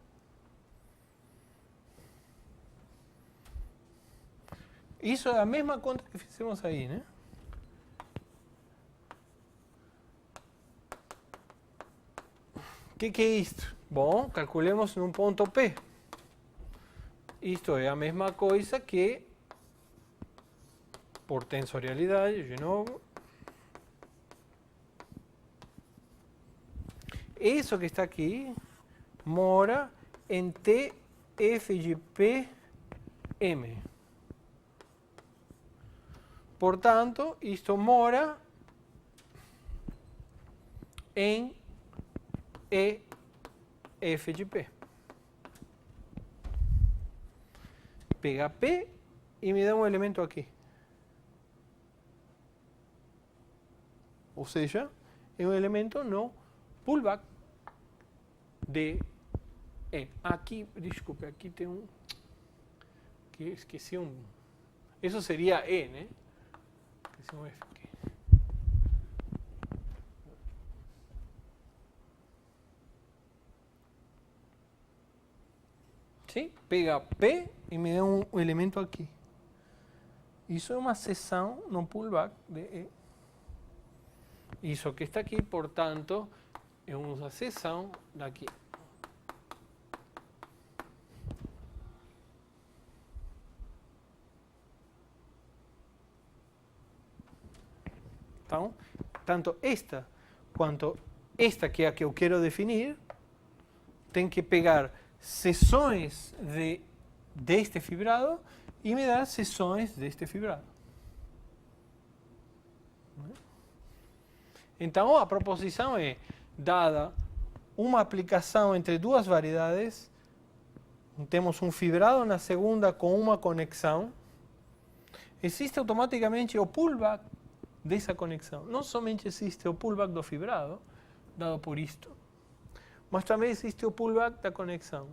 Isso é a mesma conta que fizemos aí, né? O que é isto? Bom, calculemos num ponto P. Isto é a mesma coisa que, por tensorialidade, de novo, isso que está aqui mora em TF de PM. Portanto, isto mora em EF de P. Pega P e me dá um elemento aqui. Ou seja, é um elemento no pullback de E. Aqui, desculpe, aqui tem um... que esqueci um... Isso seria E, né? Esqueci um F aqui. Sim? Pega P e me dá um elemento aqui. Isso é uma seção no pullback de E. Isso que está aqui, portanto, é uma seção daqui. Então, tanto esta quanto esta, que é a que eu quero definir, tem que pegar seções deste fibrado e me dar seções deste fibrado. Então, a proposição é, dada uma aplicação entre duas variedades, temos um fibrado na segunda com uma conexão, existe automaticamente o pullback dessa conexão. Não somente existe o pullback do fibrado, dado por isto, mas também existe o pullback da conexão.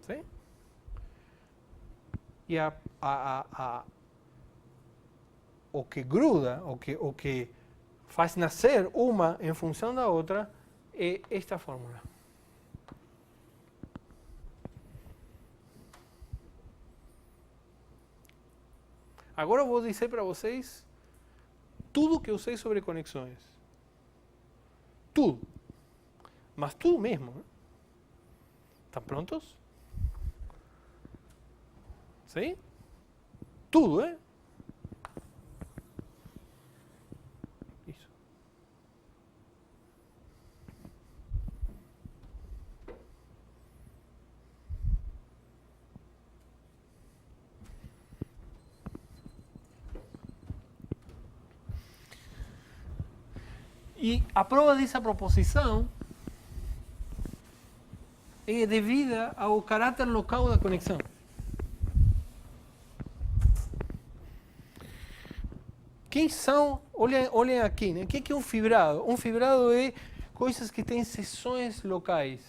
Sim? E o que gruda, o que faz nascer uma em função da outra, é esta fórmula. Agora eu vou dizer para vocês tudo que eu sei sobre conexões. Tudo. Mas tudo mesmo. Né? Estão prontos? Sim? Tudo, é? Isso. E a prova dessa proposição é devida ao caráter local da conexão. Quem são? Olhem aqui, né? O que é um fibrado? Um fibrado é coisas que têm seções locais.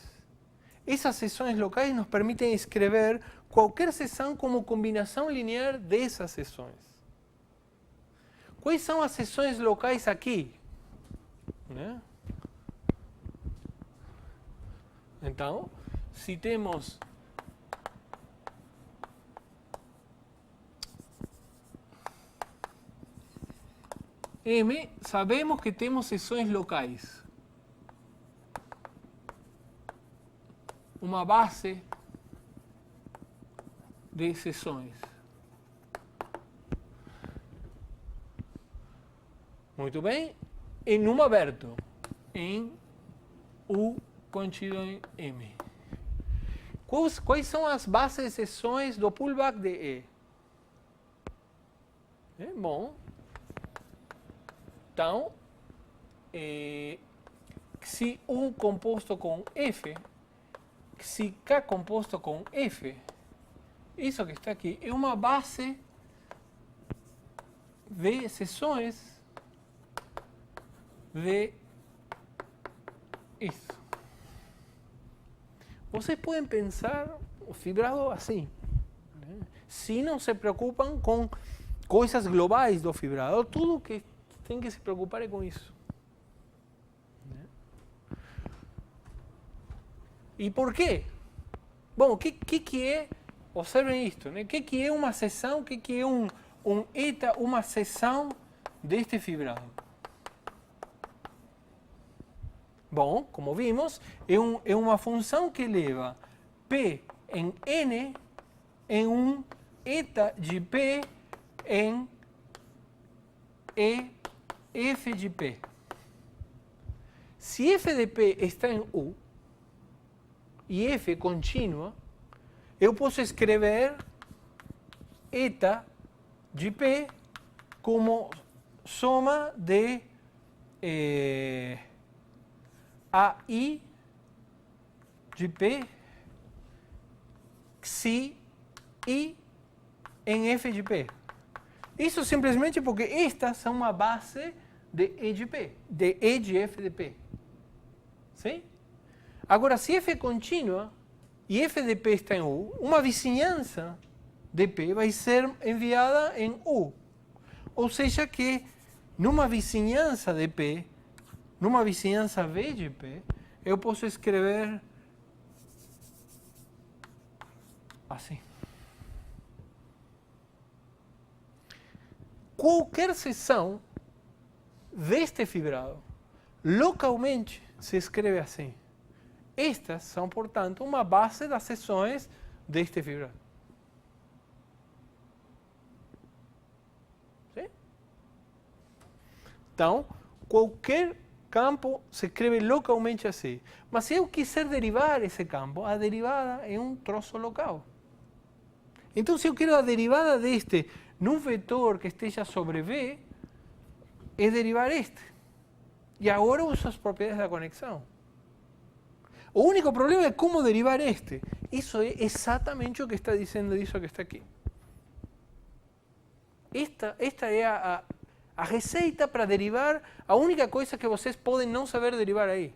Essas seções locais nos permitem escrever qualquer seção como combinação linear dessas seções. Quais são as seções locais aqui? Né? Então, se temos M, sabemos que temos seções locais. Uma base de seções. Muito bem. Em um aberto, em U contido em M. Quais são as bases de seções do pullback de E? Bom. Então, se U composto com F, se K composto com F, isso que está aqui é uma base de seções de isso. Vocês podem pensar o fibrado assim, né? Se não se preocupam com coisas globais do fibrado, tudo que tem que se preocupar é com isso. Né? E por quê? Bom, o que é, observem isto, né? O que é uma seção, o que é um eta, uma seção deste fibrado? Bom, como vimos, é uma função que leva P em N em um eta de P em E F de P. Se F de P está em U e F é contínua, eu posso escrever eta de P como soma de AI de P psi I em F de P. Isso simplesmente porque estas são uma base de E de P, de E de F de P. Sim? Agora, se F é contínua e F de P está em U, uma vizinhança de P vai ser enviada em U. Ou seja que, numa vizinhança de P, numa vizinhança V de P, eu posso escrever assim. Qualquer seção deste fibrado, localmente, se escreve assim. Estas são, portanto, uma base das seções deste fibrado. Sim? Então, qualquer campo se escreve localmente assim. Mas se eu quiser derivar esse campo, a derivada é um troço local. Então, se eu quero a derivada deste num vetor que esteja sobre V, é derivar este. E agora eu uso as propriedades da conexão. O único problema é como derivar este. Isso é exatamente o que está dizendo isso que está aqui. Esta é a receita para derivar a única coisa que vocês podem não saber derivar aí.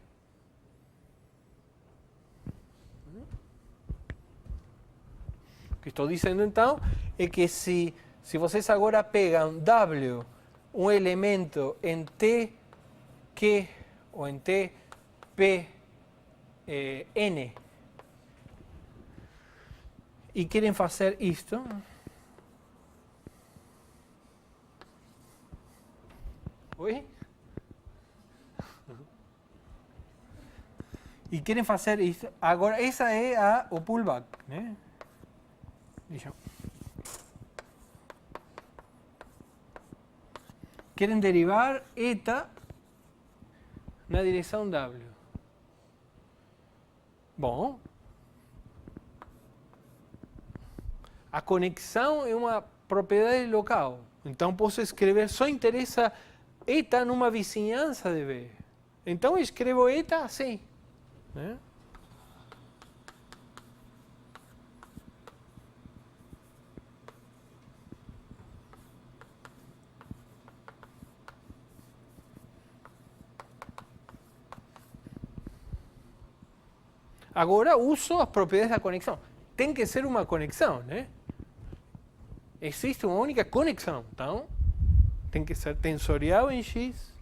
O que estou dizendo então é que se vocês agora pegam W, um elemento em T, Q, ou em T, P, N, e querem fazer isto, oi? E querem fazer isto, agora essa é o pullback, né? Deixa eu... Querem derivar eta na direção W. Bom, a conexão é uma propriedade local. Então posso escrever, só interessa eta numa vizinhança de V. Então eu escrevo eta assim. Né? Agora uso as propriedades da conexão. Tem que ser uma conexão, né? Existe uma única conexão. Então, tem que ser tensorial em X,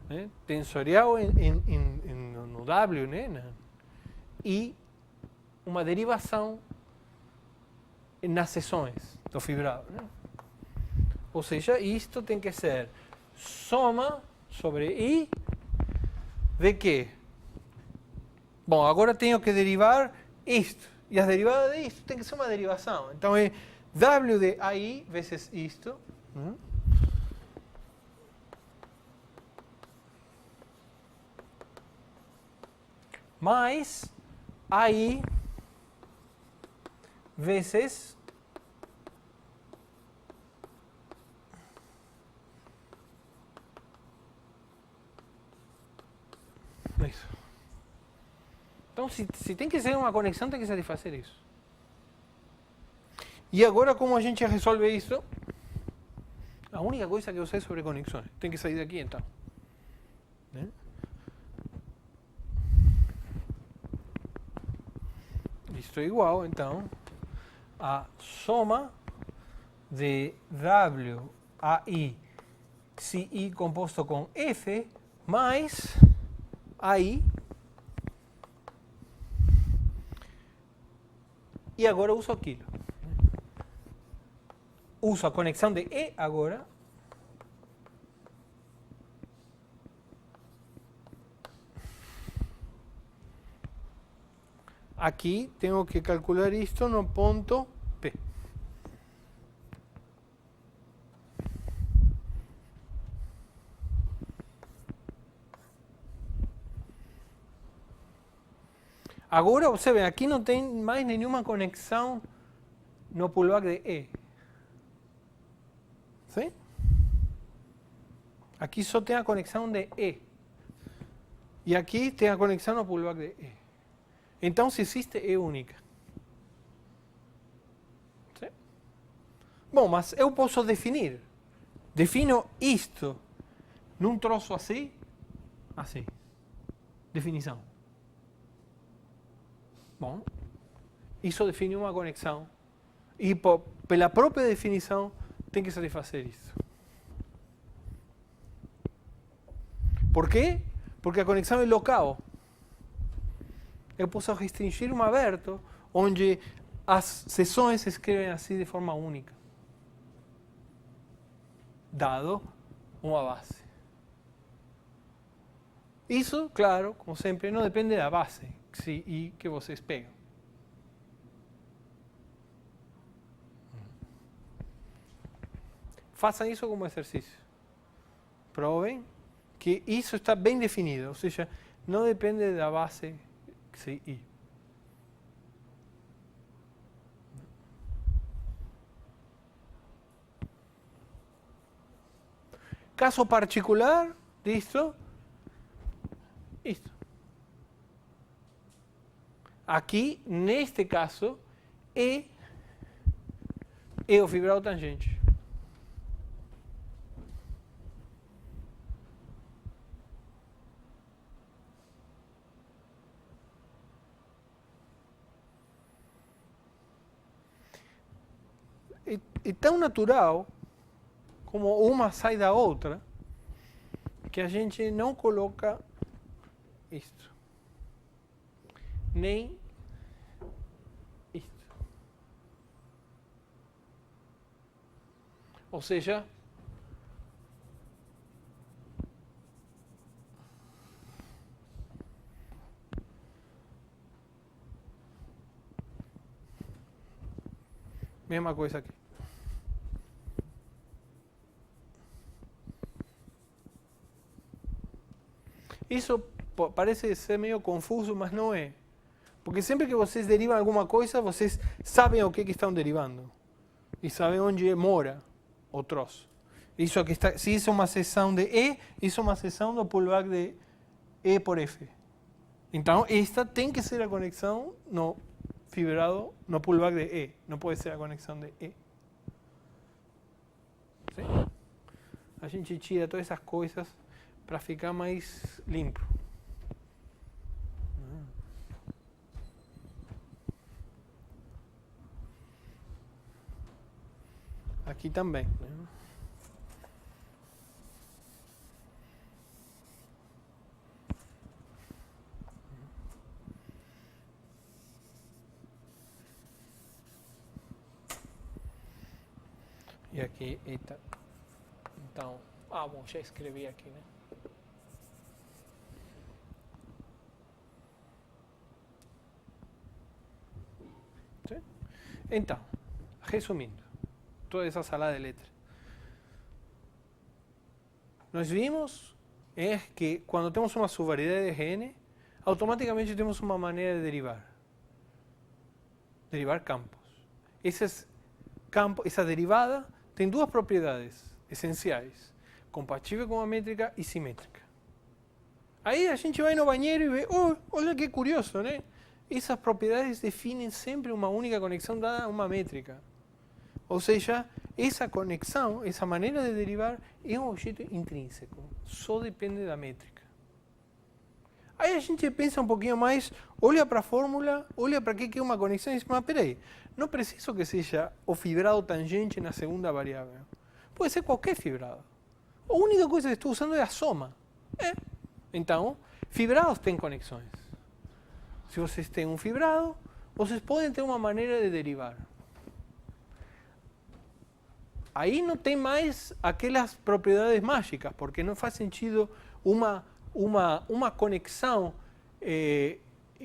né? Tensorial no W, né? E uma derivação nas seções do fibrado. Né? Ou seja, isto tem que ser soma sobre I de quê? Bom, agora tenho que derivar isto. E as derivadas de isto tem que ser uma derivação. Então é W de AI vezes isto. Mais AI vezes isso. Então, se tem que ser uma conexão, tem que satisfazer isso. E agora, como a gente resolve isso? A única coisa que eu sei sobre conexões. Tem que sair daqui, então. Né? Isto é igual, então, a soma de W a I, se I composto com F, mais AI. E agora uso aquilo. Uso a conexão de E agora. Aqui tenho que calcular isto no ponto P. Agora, você vê, aqui não tem mais nenhuma conexão no pullback de E. Sim? Aqui só tem a conexão de E. E aqui tem a conexão no pullback de E. Então, se existe E única. Sim? Bom, mas eu posso definir. Defino isto num troço assim, assim. Definição. Bom, isso define uma conexão. E pela própria definição tem que satisfazer isso. Por quê? Porque a conexão é local. Eu posso restringir um aberto onde as seções se escrevem assim de forma única, dado uma base. Isso, claro, como sempre, não depende da base e que vocês pegam. Façam isso como exercício. Provem que isso está bem definido, ou seja, não depende da base I. Caso particular disto, isto. Aqui, neste caso, E é o fibrado tangente. É tão natural como uma sai da outra que a gente não coloca isto. Nem isto. Ou seja, mesma coisa aqui. Isso parece ser meio confuso, mas não é. Porque sempre que vocês derivam alguma coisa, vocês sabem o que estão derivando. E sabem onde mora o troço. Isso aqui está, se isso é uma seção de E, isso é uma seção do pullback de E por F. Então, esta tem que ser a conexão no fibrado, no pullback de E. Não pode ser a conexão de E. Sim? A gente tira todas essas coisas para ficar mais limpo. Aqui também. Né? E aqui, eita. Então, Ah, bom, já escrevi aqui, né? ¿Sí? Então, resumindo, toda essa salada de letras. Nós vimos que quando temos uma subvariedade de Gn, automaticamente temos uma maneira de derivar. Derivar campos. Essa derivada tem duas propriedades essenciais: compatível com a métrica e simétrica. Aí a gente vai no banheiro e vê, oh, olha que curioso, né? Essas propriedades definem sempre uma única conexão dada a uma métrica. Ou seja, essa conexão, essa maneira de derivar é um objeto intrínseco, só depende da métrica. Aí a gente pensa um pouquinho mais, olha para a fórmula, olha para que é uma conexão e diz, mas peraí, não preciso que seja o fibrado tangente na segunda variável. Pode ser qualquer fibrado. A única coisa que estou usando é a soma. Então, fibrados têm conexões. Se vocês têm um fibrado, vocês podem ter uma maneira de derivar. Aí não tem mais aquelas propriedades mágicas, porque não faz sentido uma conexão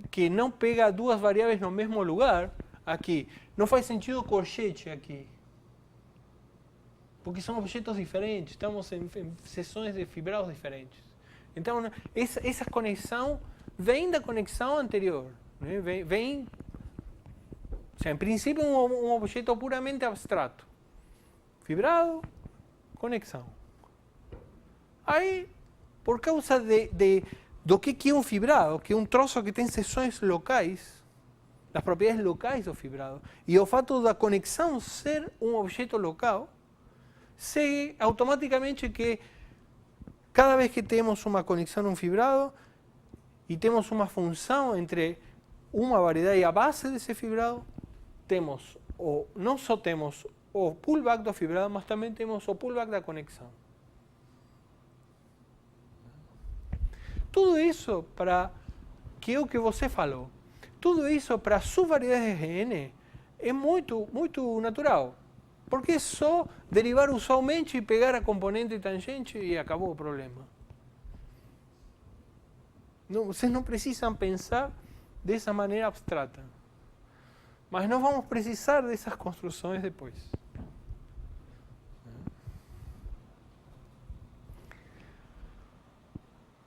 que não pega duas variáveis no mesmo lugar aqui. Não faz sentido colchete aqui. Porque são objetos diferentes, estamos em seções de fibrados diferentes. Então, essa conexão vem da conexão anterior. Né? Vem o sea, em princípio, um objeto puramente abstrato. Fibrado, conexão. Aí, por causa do que é um fibrado, que é um troço que tem seções locais, das propriedades locais do fibrado, e o fato da conexão ser um objeto local, segue automaticamente que cada vez que temos uma conexão num fibrado e temos uma função entre uma variedade e a base desse fibrado, não só temos o pullback do fibrado, mas também temos o pullback da conexão. Tudo isso para que é o que você falou. Tudo isso para subvariedades de Gn é muito natural. Porque é só derivar usualmente e pegar a componente tangente e acabou o problema. Não, vocês não precisam pensar dessa maneira abstrata. Mas nós vamos precisar dessas construções depois.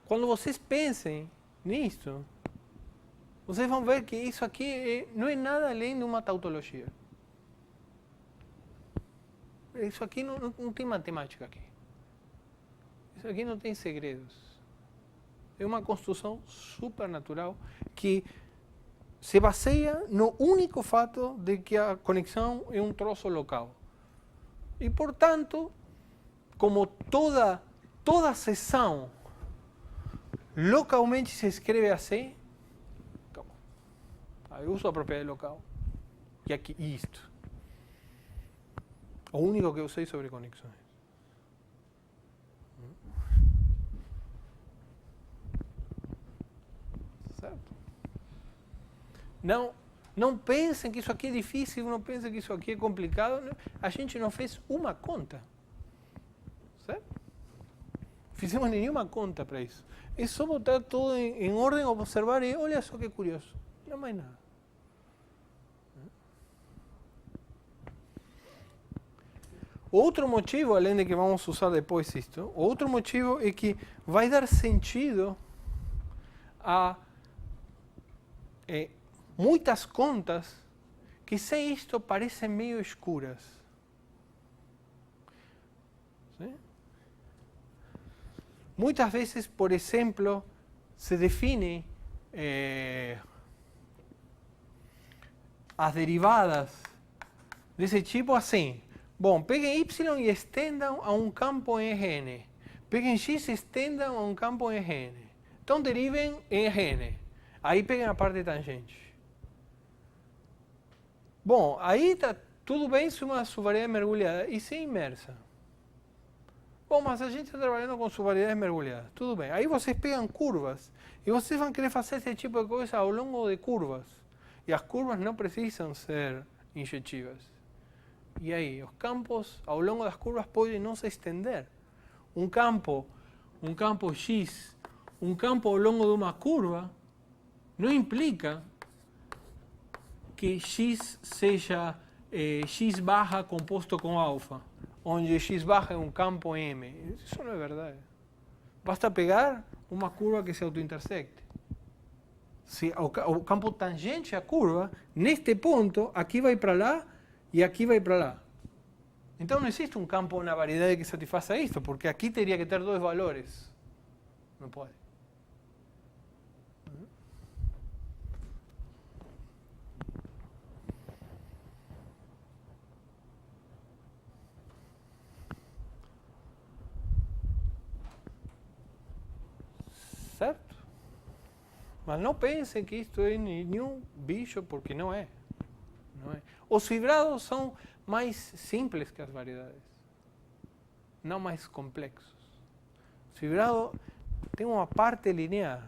Quando vocês pensem nisso, vocês vão ver que isso aqui não é nada além de uma tautologia. Isso aqui não tem matemática aqui. Isso aqui não tem segredos. É uma construção supernatural que se baseia no único fato de que a conexão é um troço local. E, portanto, como toda seção localmente se escreve assim, eu uso a propriedade local. E aqui, isto. O único que eu sei sobre conexões. Certo? Não pensem que isso aqui é difícil, não pensem que isso aqui é complicado. A gente não fez uma conta. Certo? Fizemos nenhuma conta para isso. É só botar tudo em ordem, observar e olha só que curioso. Não mais nada. Outro motivo, além de que vamos usar depois isto, outro motivo é que vai dar sentido a muitas contas que sem isto parecem meio escuras. ¿Sí? Muitas vezes, por exemplo, se define as derivadas desse tipo assim. Bom, peguem y e estendam a um campo em Gn. Peguem x e estendam a um campo em Gn. Então derivem em Gn. Aí peguem a parte tangente. Bom, aí está tudo bem se uma subvariedade mergulhada e se é imersa. Bom, mas a gente está trabalhando com subvariedades mergulhadas. Tudo bem. Aí vocês pegam curvas e vocês vão querer fazer esse tipo de coisa ao longo de curvas. E as curvas não precisam ser injetivas. E aí, os campos ao longo das curvas podem não se estender. um campo X, um campo ao longo de uma curva, não implica que X seja X barra composto com alfa, onde X barra é um campo M. Isso não é verdade. Basta pegar uma curva que se autointersecte. Se o campo tangente à curva, neste ponto, aqui vai para lá e aqui vai para lá. Então não existe um campo ou uma variedade que satisfaça isto, porque aqui teria que ter dois valores. Não pode. Certo? Mas não pensem que isto é nenhum bicho, porque não é. Não é. Os fibrados são mais simples que as variedades, não mais complexos. O fibrado tem uma parte linear.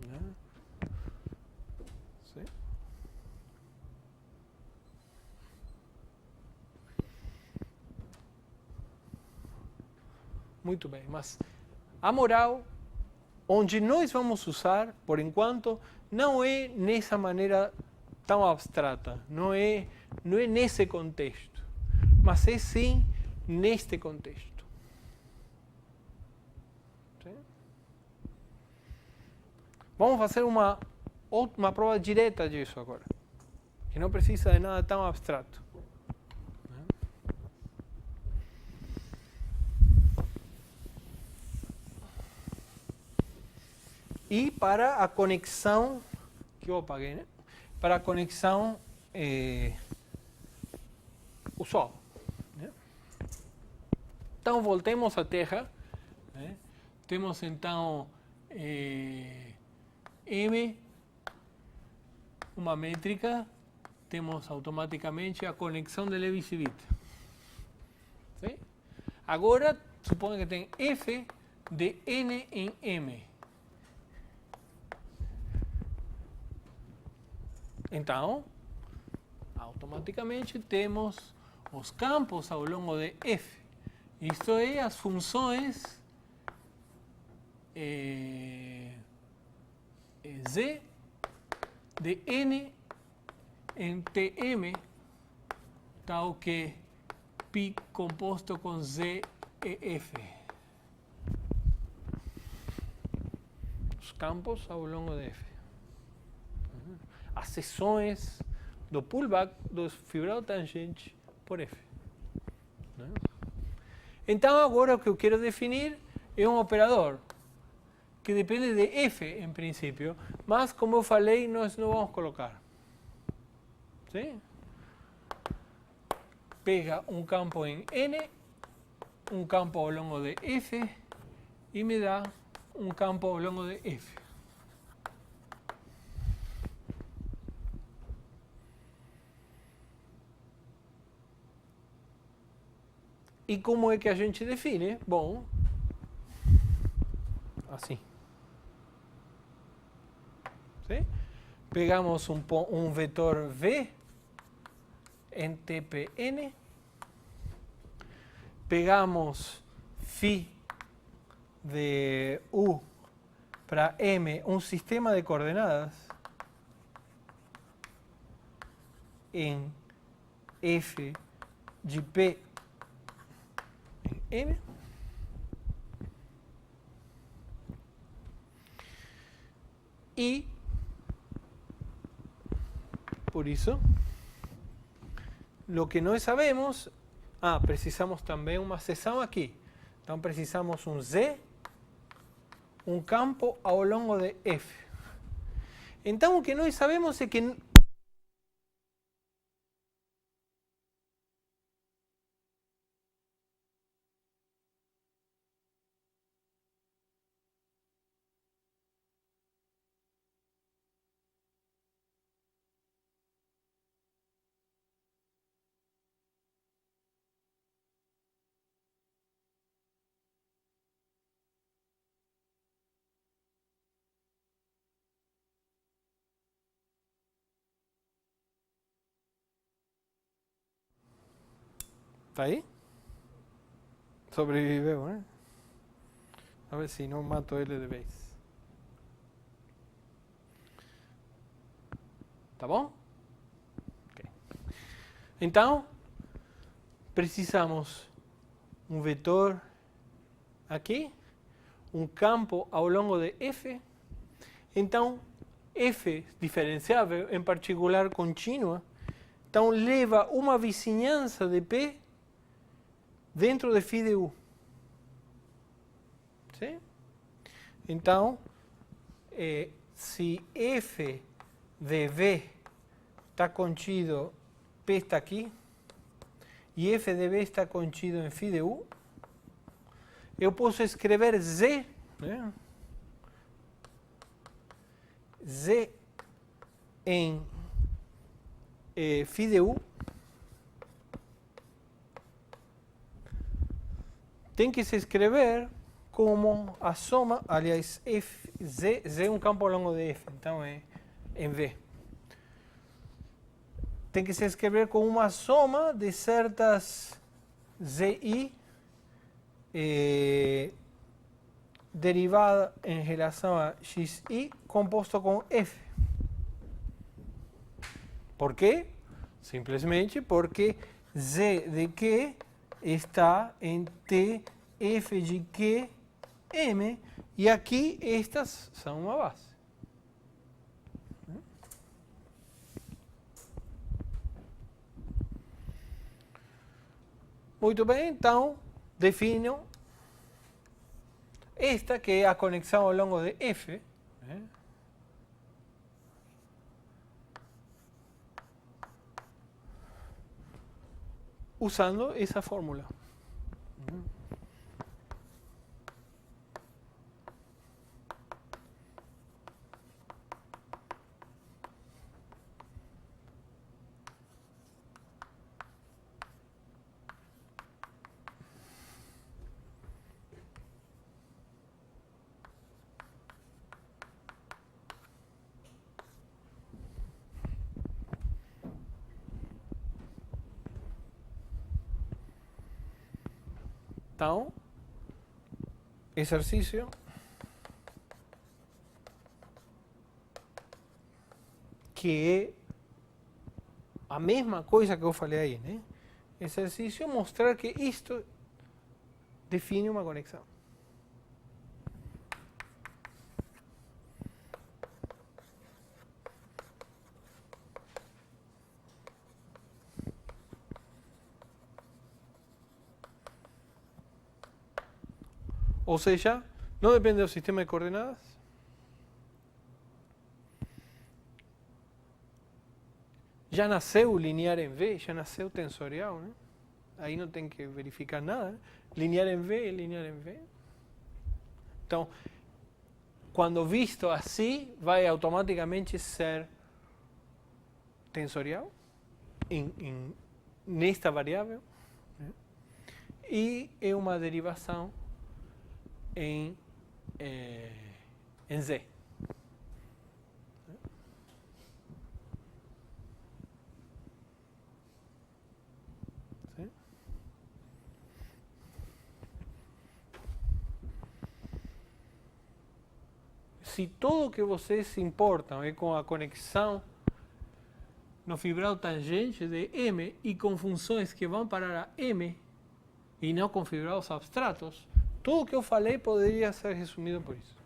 Né? Sim. Muito bem, mas a moral, onde nós vamos usar, por enquanto, não é nessa maneira tão abstrata, não é nesse contexto, mas é sim neste contexto. Sim? Vamos fazer uma prova direta disso agora, que não precisa de nada tão abstrato. E para a conexão, que eu apaguei, né? Para a conexão usual. Né? Então, voltemos à Terra. Né? Temos então M, uma métrica, temos automaticamente a conexão de Levi-Civit. Agora, suponha que tem F de N em M. Então, automaticamente temos os campos ao longo de F. Isto é as funções Z de N em Tm, tal que π composto com Z e F. Os campos ao longo de F. As seções do pullback dos fibrados tangentes por F. Né? Então, agora o que eu quero definir é um operador que depende de F, em princípio, mas, como eu falei, nós não vamos colocar. Sim? Pega um campo em N, um campo ao longo de F, e me dá um campo ao longo de F. E como é que a gente define? Bom, assim. Sim? Pegamos um vetor V em TPN, pegamos φ de U para M, um sistema de coordenadas em F de P M. E, por isso, o que nós sabemos, precisamos também uma seção aqui. Então, precisamos um Z, um campo ao longo de F. Então, o que nós sabemos é que está aí? sobreviveu, né? A ver se não mato ele de vez. Tá bom? Okay. Então, precisamos um vetor aqui, um campo ao longo de f. Então, f diferenciável, em particular contínua, então leva uma vizinhança de P dentro de φ de U. Sim? Então, se f de V está contido, P está aqui, e f de V está contido em φ de U, eu posso escrever Z, né? Z em φ de U tem que se escrever como a soma, aliás, Z é um campo ao longo de F, então é em V. Tem que se escrever como uma soma de certas ZI derivada em relação a XI composto com F. ¿Por quê? Simplesmente porque Z de Q está em T F de Q M e aqui estas são uma base. Muito bem, então defino esta que é a conexão ao longo de F, né? Usando essa fórmula. Então, exercício que é a mesma coisa que eu falei aí, né? Exercício mostrar que isto define uma conexão. Ou seja, não depende do sistema de coordenadas. Já nasceu linear em V, já nasceu tensorial, né? Aí não tem que verificar nada, né? Linear em V é linear em V. Então, quando visto assim, vai automaticamente ser tensorial nesta variável, né? E é uma derivação em Z. ¿Sí? Se tudo que vocês se importam é com a conexão no fibrado tangente de M e com funções que vão parar a M e não com fibrados abstratos, tudo que eu falei poderia ser resumido por isso.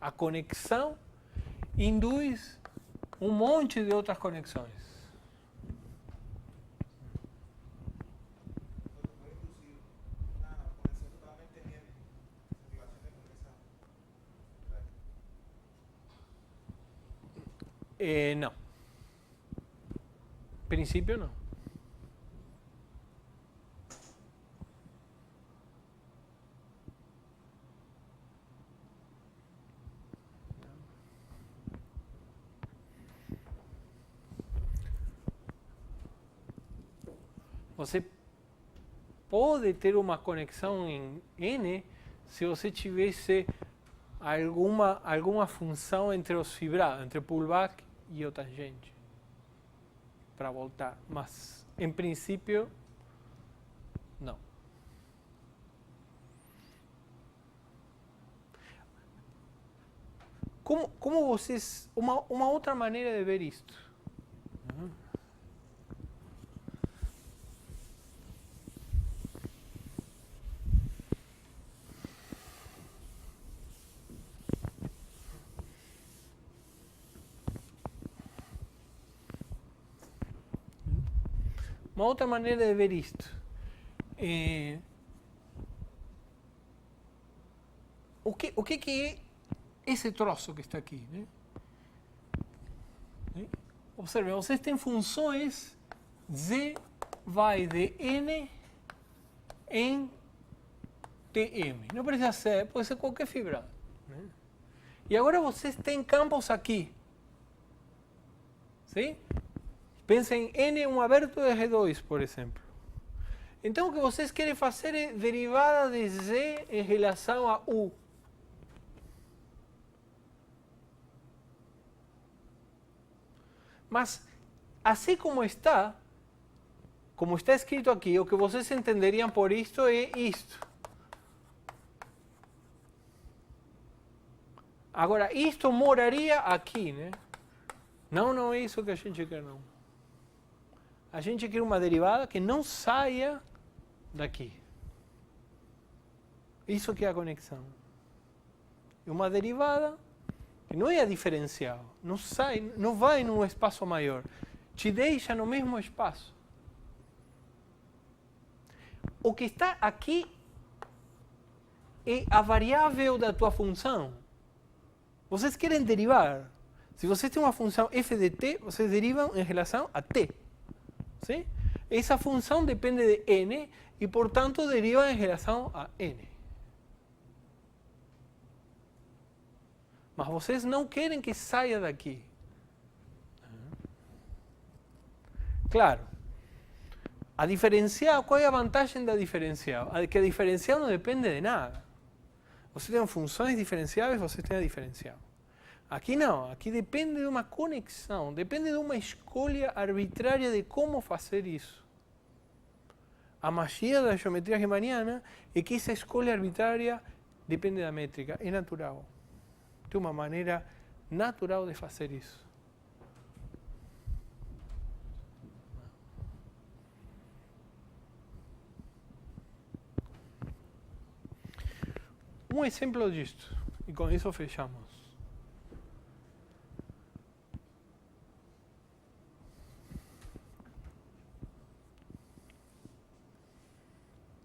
A conexão induz um monte de outras conexões. Não. Em princípio, não. Você pode ter uma conexão em N se você tivesse alguma função entre os fibrados, entre o pullback e o tangente, para voltar. Mas em princípio, não. Como vocês... Uma outra maneira de ver isto. Uma outra maneira de ver isto. O que é esse troço que está aqui? Né? Observem, vocês têm funções z vai de n em tm. Não precisa ser, pode ser qualquer fibrado. Né? E agora vocês têm campos aqui. Sim? Pensem em N1 aberto de R2, por exemplo. Então, o que vocês querem fazer é derivada de Z em relação a U. Mas, assim como está escrito aqui, o que vocês entenderiam por isto é isto. Agora, isto moraria aqui, né? Não é isso que a gente quer, não. A gente quer uma derivada que não saia daqui. Isso que é a conexão. É uma derivada que não é a diferencial. Não sai, não vai num espaço maior. Te deixa no mesmo espaço. O que está aqui é a variável da tua função. Vocês querem derivar. Se vocês têm uma função f de t, vocês derivam em relação a t. ¿Sí? Esa función depende de n y por tanto deriva en relación a n. Mas vocês não querem que saia daqui. Claro. A diferencial, qual é a vantagem da diferencial? Que a diferencial não depende de nada. Você tem funções diferenciáveis, você tem a diferencial. Aqui não, aqui depende de uma conexão, depende de uma escolha arbitrária de como fazer isso. A magia da geometria riemanniana é que essa escolha arbitrária depende da métrica, é natural. Tem uma maneira natural de fazer isso. Um exemplo disto, e com isso fechamos.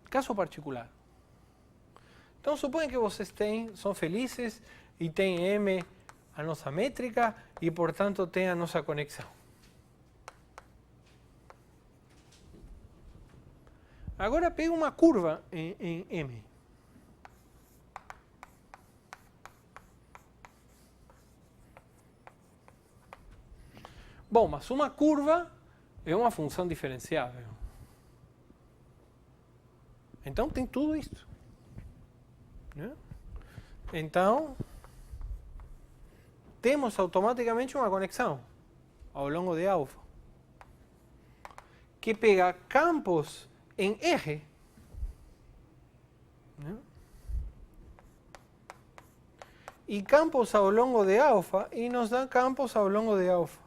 Caso particular. Então, suponha que vocês são felizes e têm M a nossa métrica e, portanto, tem a nossa conexão. Agora, pega uma curva em M. Bom, mas uma curva é uma função diferenciável. Então, tem tudo isso. Né? Então, temos automaticamente uma conexão ao longo de alfa, que pega campos em R, né? E campos ao longo de alfa, e nos dá campos ao longo de alfa.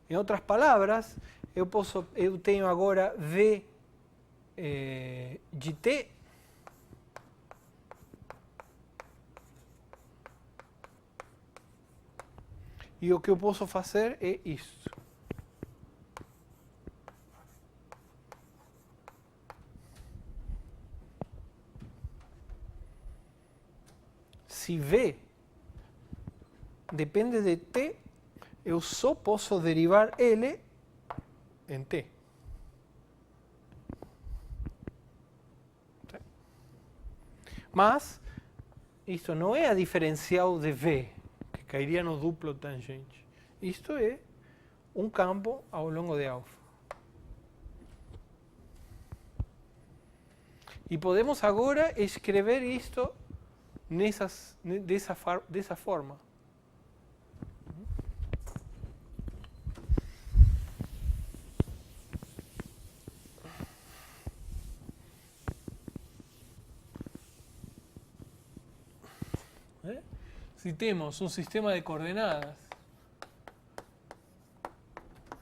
Em outras palavras, eu tenho agora V de t e o que eu posso fazer é isto. Se V depende de t, eu só posso derivar L em t. Mas, isto não é a diferencial de V, que cairia no duplo tangente. Isto é um campo ao longo de alfa. E podemos agora escrever isto dessa forma. Si tenemos un sistema de coordenadas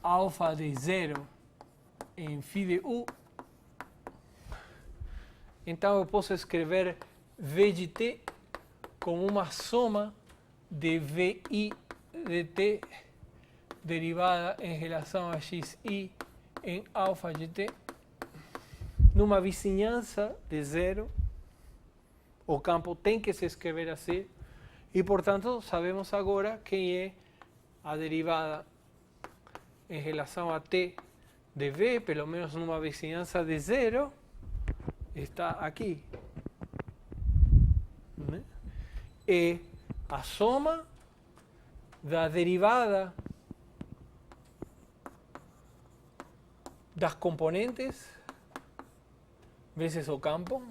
alfa de 0 em φ de u, então eu posso escrever v de t como uma soma de vi de t derivada em relação a xi em alfa de t, numa vizinhança de 0. O campo tem que se escrever assim, e portanto sabemos agora quem é a derivada em relação a t de v, pelo menos numa vizinhança de 0, está aqui. É a soma da derivada das componentes vezes o campo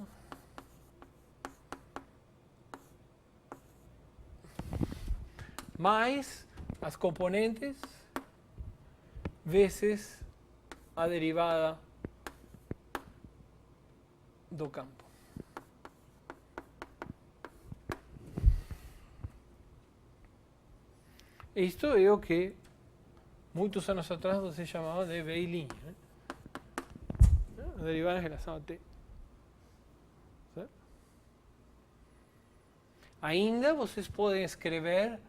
mais as componentes vezes a derivada do campo. Isto é o que muitos anos atrás você chamava de V' a derivada em relação a t. Certo? Ainda vocês podem escrever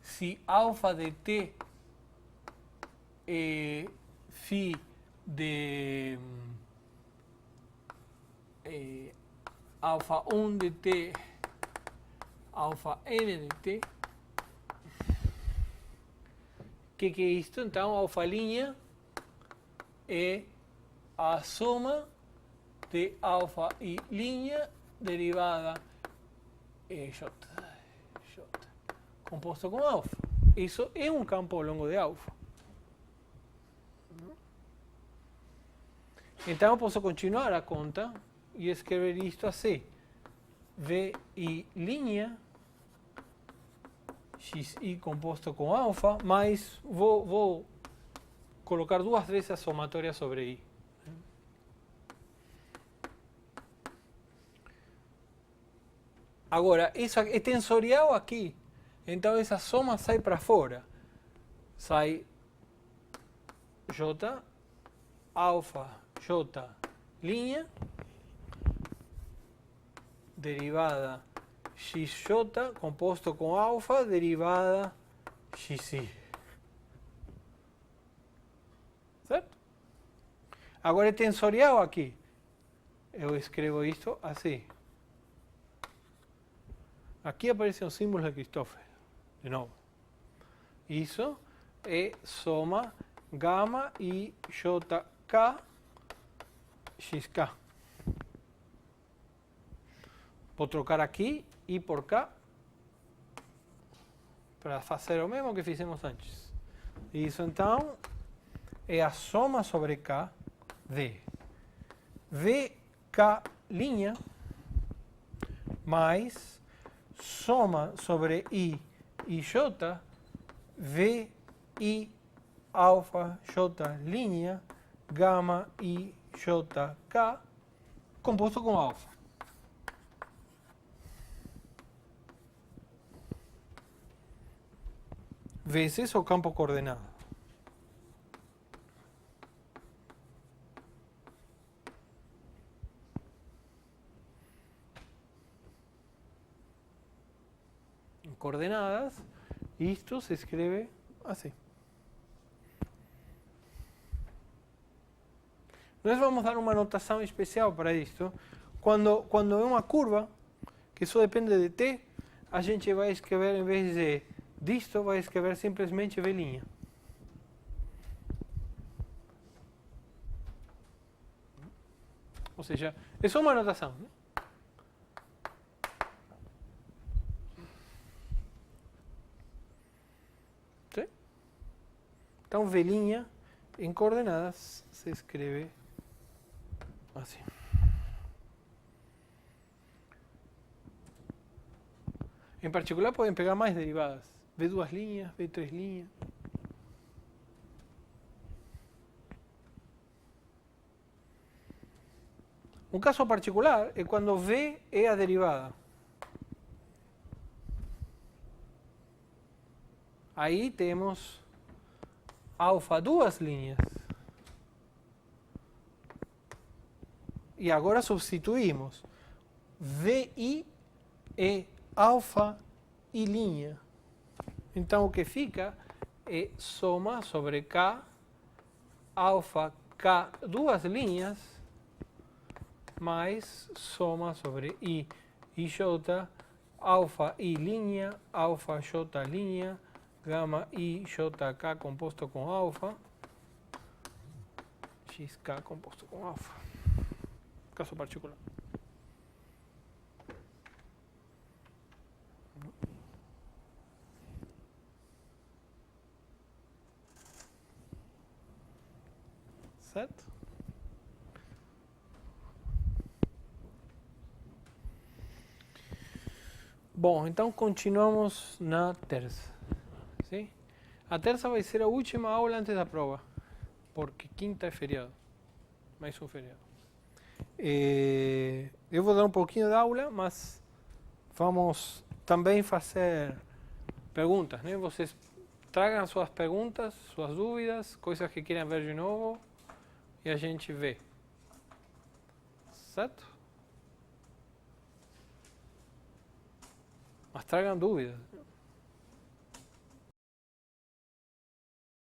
se alfa de t é φ de alfa 1 de t, alfa n de t. O que é isto? Então, alfa' é a soma de alfa e linha derivada j, composto com alfa. Isso é um campo ao longo de alfa. Então, eu posso continuar a conta e escrever isto assim. V i linha xi composto com alfa, mas vou colocar duas vezes a somatória sobre i. Agora, isso é tensorial aqui, então essa soma sai para fora. Sai j, alfa, j, linha, derivada xj composto com alfa, derivada xi. Certo? Agora é tensorial aqui. Eu escrevo isto assim. Aqui aparece o símbolo de Christoffel. De novo. Isso é soma gama i jk xk. Vou trocar aqui i por k para fazer o mesmo que fizemos antes. Isso então é a soma sobre k de vk linha mais soma sobre i e j vi alfa j linha gama i jk composto com alfa. Vezes o campo coordenado. En coordenadas, isto se escreve assim. Nós vamos dar uma notação especial para isto. Quando é uma curva, que só depende de t, a gente vai escrever, em vez de disto, vai escrever simplesmente V'. Ou seja, é só uma notação. Né? Sim? Então, V' em coordenadas se escreve assim. Em particular, podem pegar mais derivadas. V2 linhas, V3 linhas. Um caso particular é quando V é a derivada. Aí temos alfa duas linhas. E agora substituímos VI é alfa e linha. Então o que fica é soma sobre K, alfa K duas linhas, mais soma sobre I J, alfa I linha, alfa J linha, gama I JK composto com alfa, XK composto com alfa. Caso particular. Certo? Bom, então continuamos na terça. Sim? A terça vai ser a última aula antes da prova, porque quinta é feriado. Mais um feriado. Eu vou dar um pouquinho de aula, mas vamos também fazer perguntas, né? Vocês tragam suas perguntas, suas dúvidas, coisas que queiram ver de novo e a gente vê. Certo? Mas tragam dúvidas.